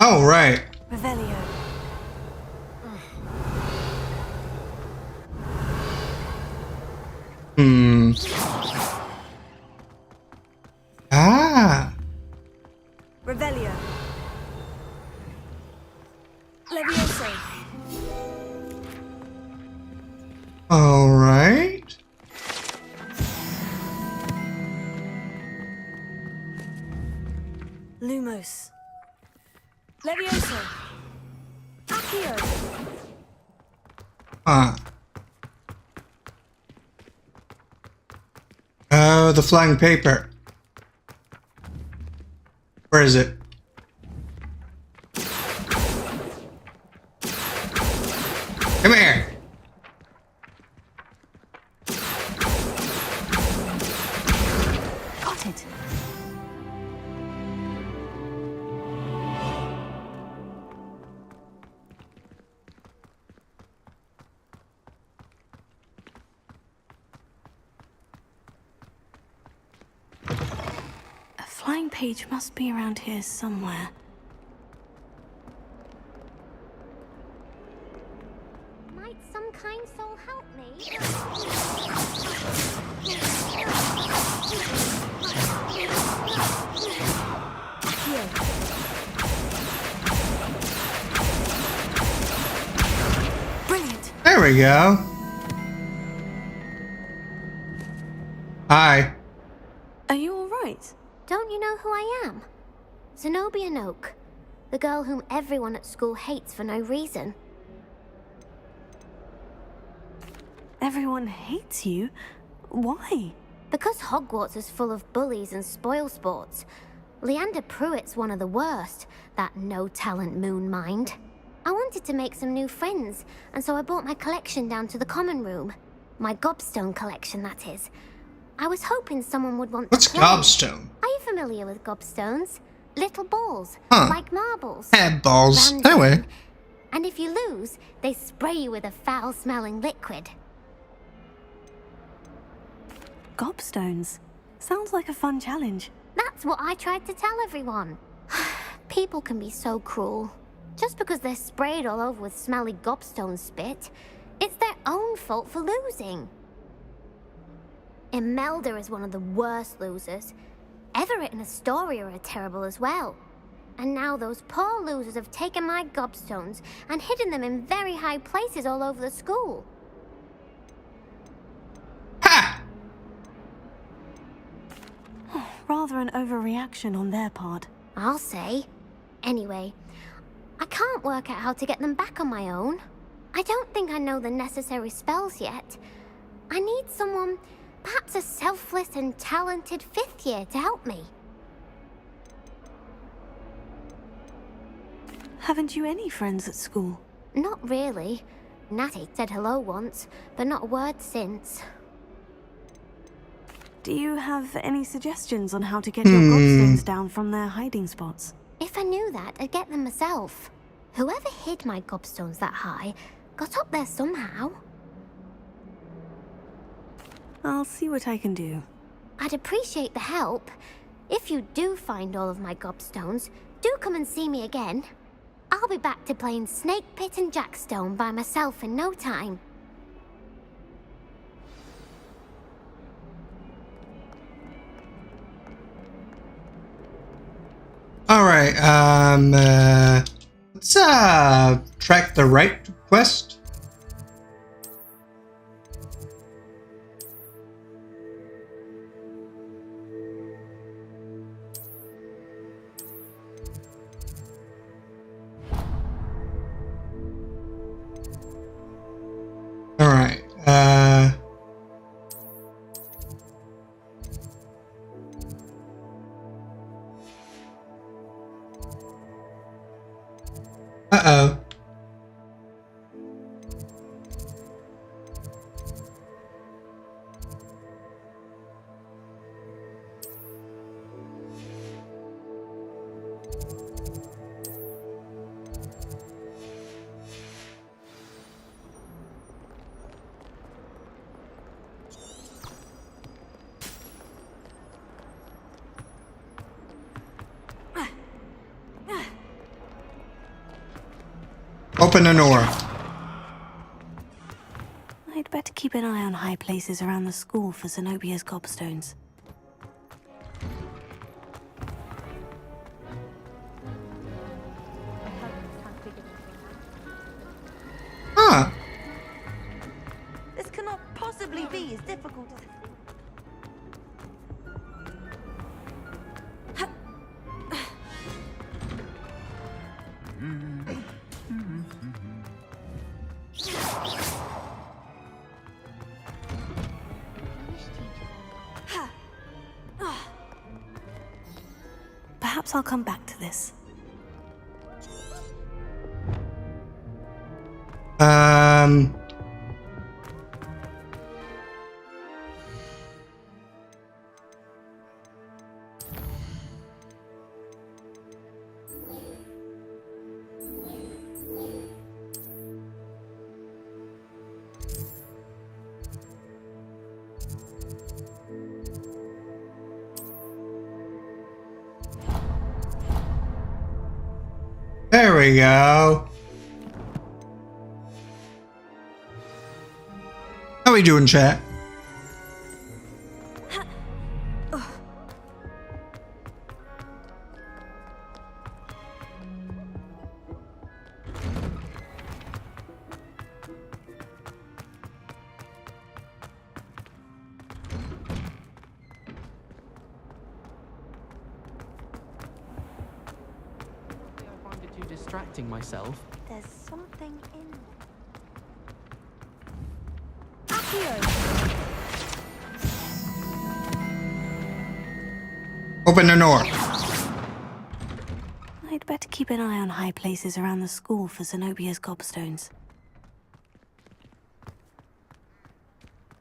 Oh, right. Revelio. Ah. Revelio. Levioso. All right. Lumos. Levioso. Accio. Oh, the flying paper. Where is it? Come here. Got it. A flying page must be around here somewhere. Might some kind soul help me? Brilliant. There we go. Hi. Are you all right? Don't you know who I am? Zenobia Noak, the girl whom everyone at school hates for no reason. Everyone hates you? Why? Because Hogwarts is full of bullies and spoilsports. Leander Pruitt's one of the worst, that no-talent moon mind. I wanted to make some new friends, and so I brought my collection down to the common room. My gobstone collection, that is. I was hoping someone would want What's to play. gobstone? Are you familiar with gobstones? Little balls, Huh. like marbles. Head balls. Round Anyway. one. And if you lose, they spray you with a foul-smelling liquid. Gobstones. Sounds like a fun challenge. That's what I tried to tell everyone. People can be so cruel. Just because they're sprayed all over with smelly gobstone spit, it's their own fault for losing. Imelda is one of the worst losers. Everett and Astoria are terrible as well. And now those poor losers have taken my gobstones and hidden them in very high places all over the school. Rather an overreaction on their part. I'll say. Anyway, I can't work out how to get them back on my own. I don't think I know the necessary spells yet. I need someone, perhaps a selfless and talented fifth year to help me. Haven't you any friends at school? Not really. Natty said hello once, but not a word since. Do you have any suggestions on how to get your gobstones down from their hiding spots? If I knew that, I'd get them myself. Whoever hid my gobstones that high got up there somehow. I'll see what I can do. I'd appreciate the help. If you do find all of my gobstones, Do come and see me again. I'll be back to playing Snake Pit and Jackstone by myself in no time. Alright, let's, track the right quest. Alright, uh-oh. Open an door. I'd better keep an eye on high places around the school for Zenobia's gobstones. Huh. This cannot possibly be as difficult as... Perhaps I'll come back to this. There we go. How we doing, chat? Distracting myself. There's something in... Open the door. I'd better keep an eye on high places around the school for Zenobia's gobstones.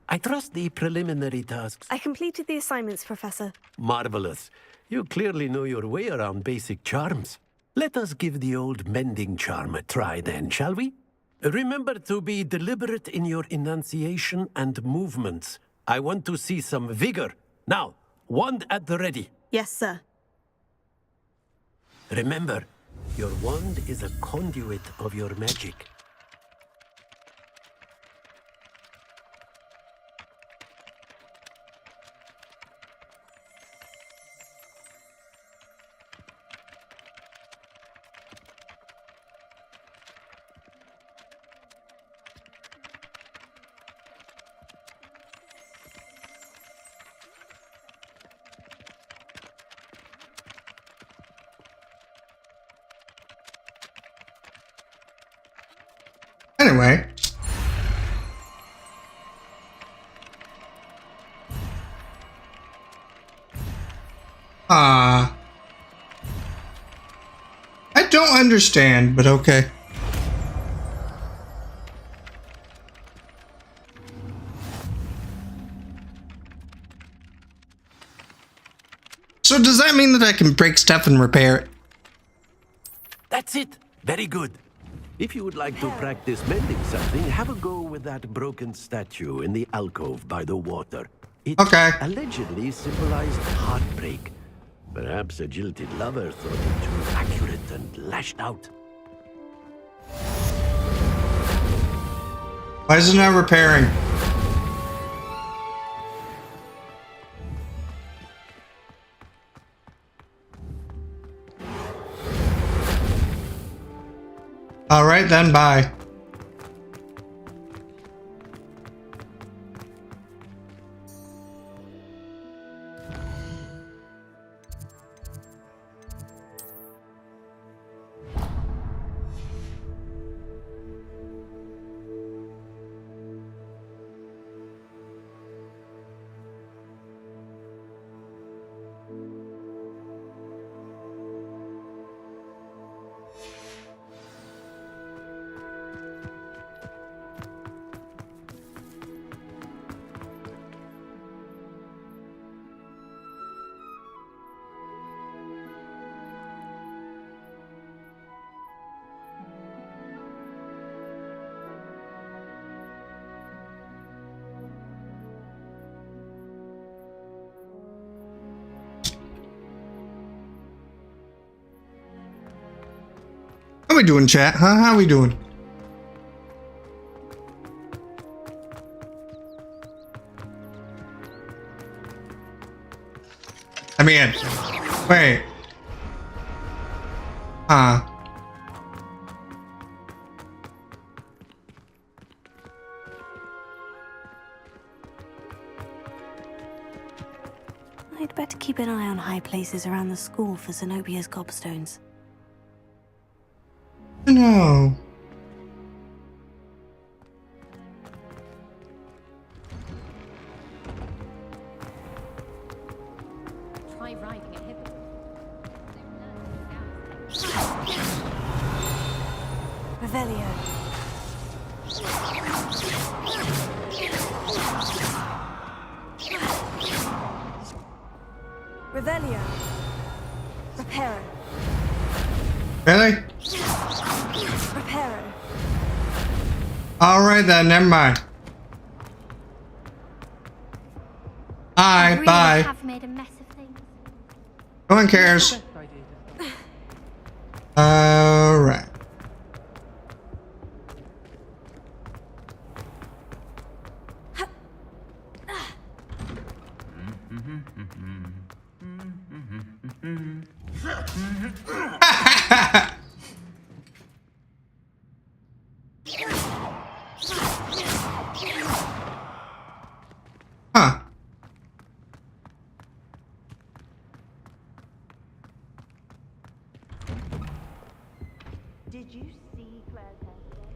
I trust the preliminary tasks. I completed the assignments, Professor. Marvelous. You clearly know your way around basic charms. Let us give the old mending charm a try then, shall we? Remember to be deliberate in your enunciation and movements. I want to see some vigor. Now, wand at the ready. Yes, sir. Remember, your wand is a conduit of your magic. Anyway. I don't understand, but okay. So does that mean that I can break stuff and repair it? That's it. Very good. If you would like to practice mending something, have a go with that broken statue in the alcove by the water. It allegedly symbolized heartbreak. Perhaps a jilted lover thought it too accurate and lashed out. Why is it not repairing? All right then, bye. How we doing, chat? Huh? How we doing? I mean, wait. Huh. I'd better keep an eye on high places around the school for Zenobia's gobstones. No. Try riding a hippo. Revelio. Revelio. Reparo. Really? Reparo. All right then, never mind. I really Bye. have made a mess of things. No one cares. All right. Huh. Did you see Claire's hair today?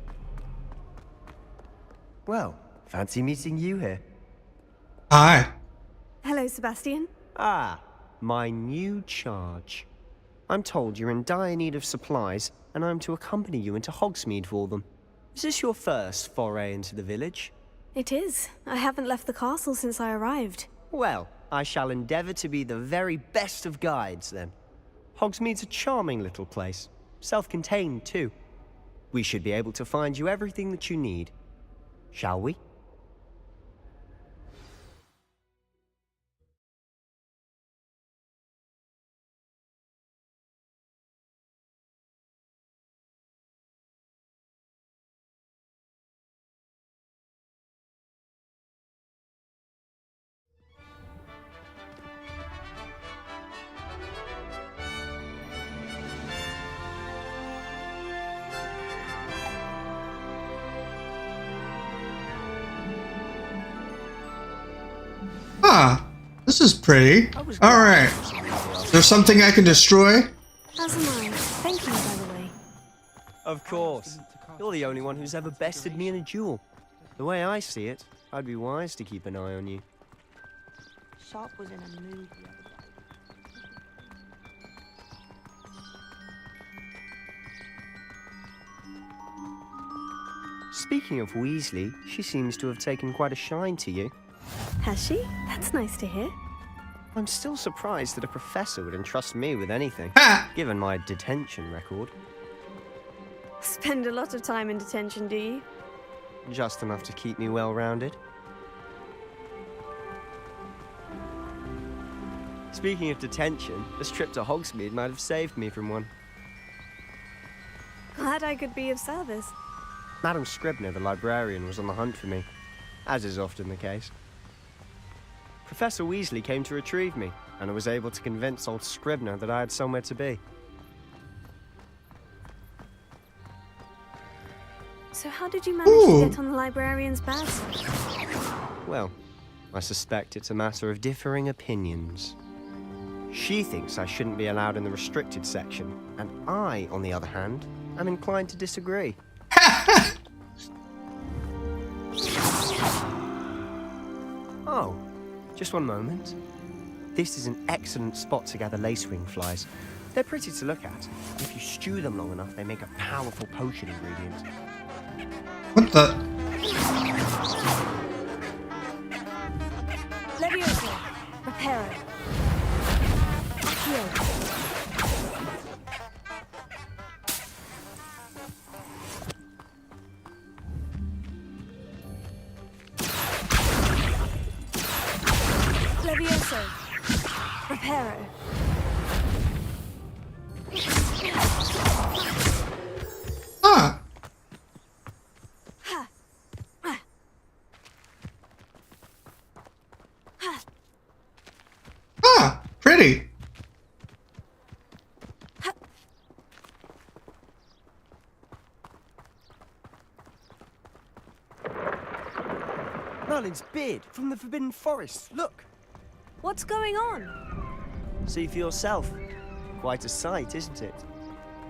Well, fancy meeting you here. Hi. Hello, Sebastian. Ah, my new charge. I'm told you're in dire need of supplies, and I'm to accompany you into Hogsmeade for them. Is this your first foray into the village? It is. I haven't left the castle since I arrived. Well, I shall endeavour to be the very best of guides, then. Hogsmeade's a charming little place. Self-contained, too. We should be able to find you everything that you need. Shall we? Huh. This is pretty. All right. There's something I can destroy? As am I. Thank you, by the way. Of course. You're the only one who's ever bested me in a duel. The way I see it, I'd be wise to keep an eye on you. Sharp was in a mood. Speaking of Weasley, she seems to have taken quite a shine to you. Has she? That's nice to hear. I'm still surprised that a professor would entrust me with anything, given my detention record. Spend a lot of time in detention, do you? Just enough to keep me well-rounded. Speaking of detention, this trip to Hogsmeade might have saved me from one. Glad I could be of service. Madam Scribner, the librarian, was on the hunt for me, as is often the case. Professor Weasley came to retrieve me, and I was able to convince old Scribner that I had somewhere to be. So how did you manage to get on the librarian's bad side? Well, I suspect it's a matter of differing opinions. She thinks I shouldn't be allowed in the restricted section, and I, on the other hand, am inclined to disagree. Oh, just one moment. This is an excellent spot to gather lacewing flies. They're pretty to look at. If you stew them long enough, they make a powerful potion ingredient. What the? Leviosa, Reparo. Accio. Levioso, Reparo. Ah. Ah, pretty. Merlin's beard from the Forbidden Forest. Look. What's going on? See for yourself. Quite a sight, isn't it?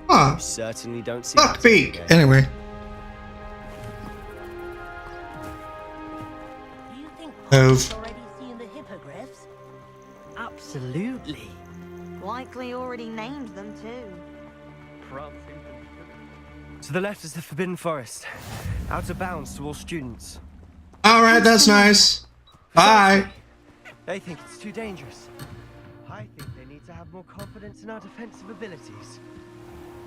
Huh. You certainly don't see Fuck that feet. every day. Anyway. Move. Already seen the hippogriffs? Absolutely. Likely already named them too. To the left is the Forbidden Forest. Out of bounds to all students. Alright, that's nice. Bye. They think it's too dangerous. I think they need to have more confidence in our defensive abilities.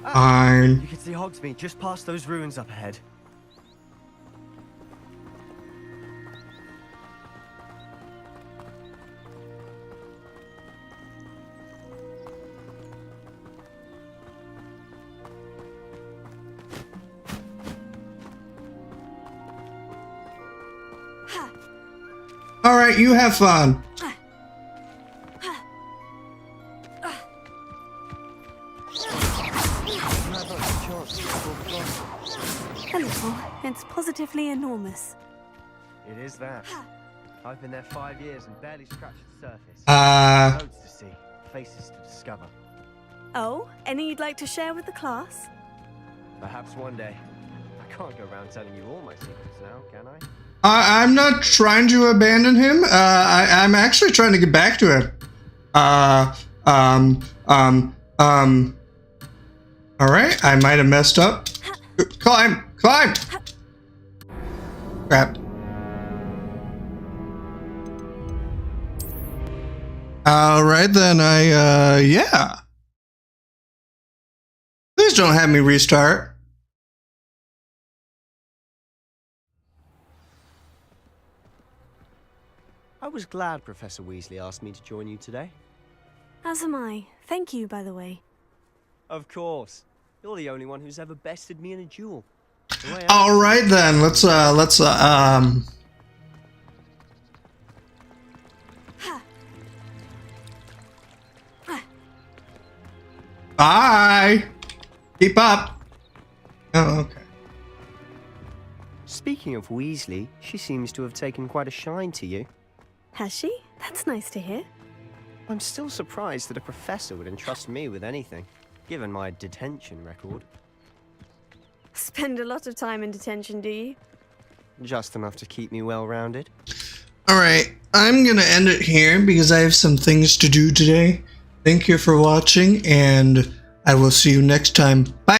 Fine. You can see Hogsmeade just past those ruins up ahead. Alright, you have fun. A little. It's positively enormous. It is that. I've been there 5 years and barely scratched the surface. Roads to see, places to discover. Oh, any you'd like to share with the class? Perhaps one day. I can't go around telling you all my secrets now, can I? I'm not trying to abandon him. I'm actually trying to get back to him. Alright, I might have messed up. Climb! Climb! Crap. Alright then, yeah. Please don't have me restart. I was glad Professor Weasley asked me to join you today. As am I. Thank you, by the way. Of course. You're the only one who's ever bested me in a duel. Alright then, let's Bye! Keep up! Oh, okay. Speaking of Weasley, she seems to have taken quite a shine to you. Has she? That's nice to hear. I'm still surprised that a professor would entrust me with anything, given my detention record. Spend a lot of time in detention, do you? Just enough to keep me well-rounded. Alright, I'm gonna end it here because I have some things to do today. Thank you for watching, and I will see you next time. Bye!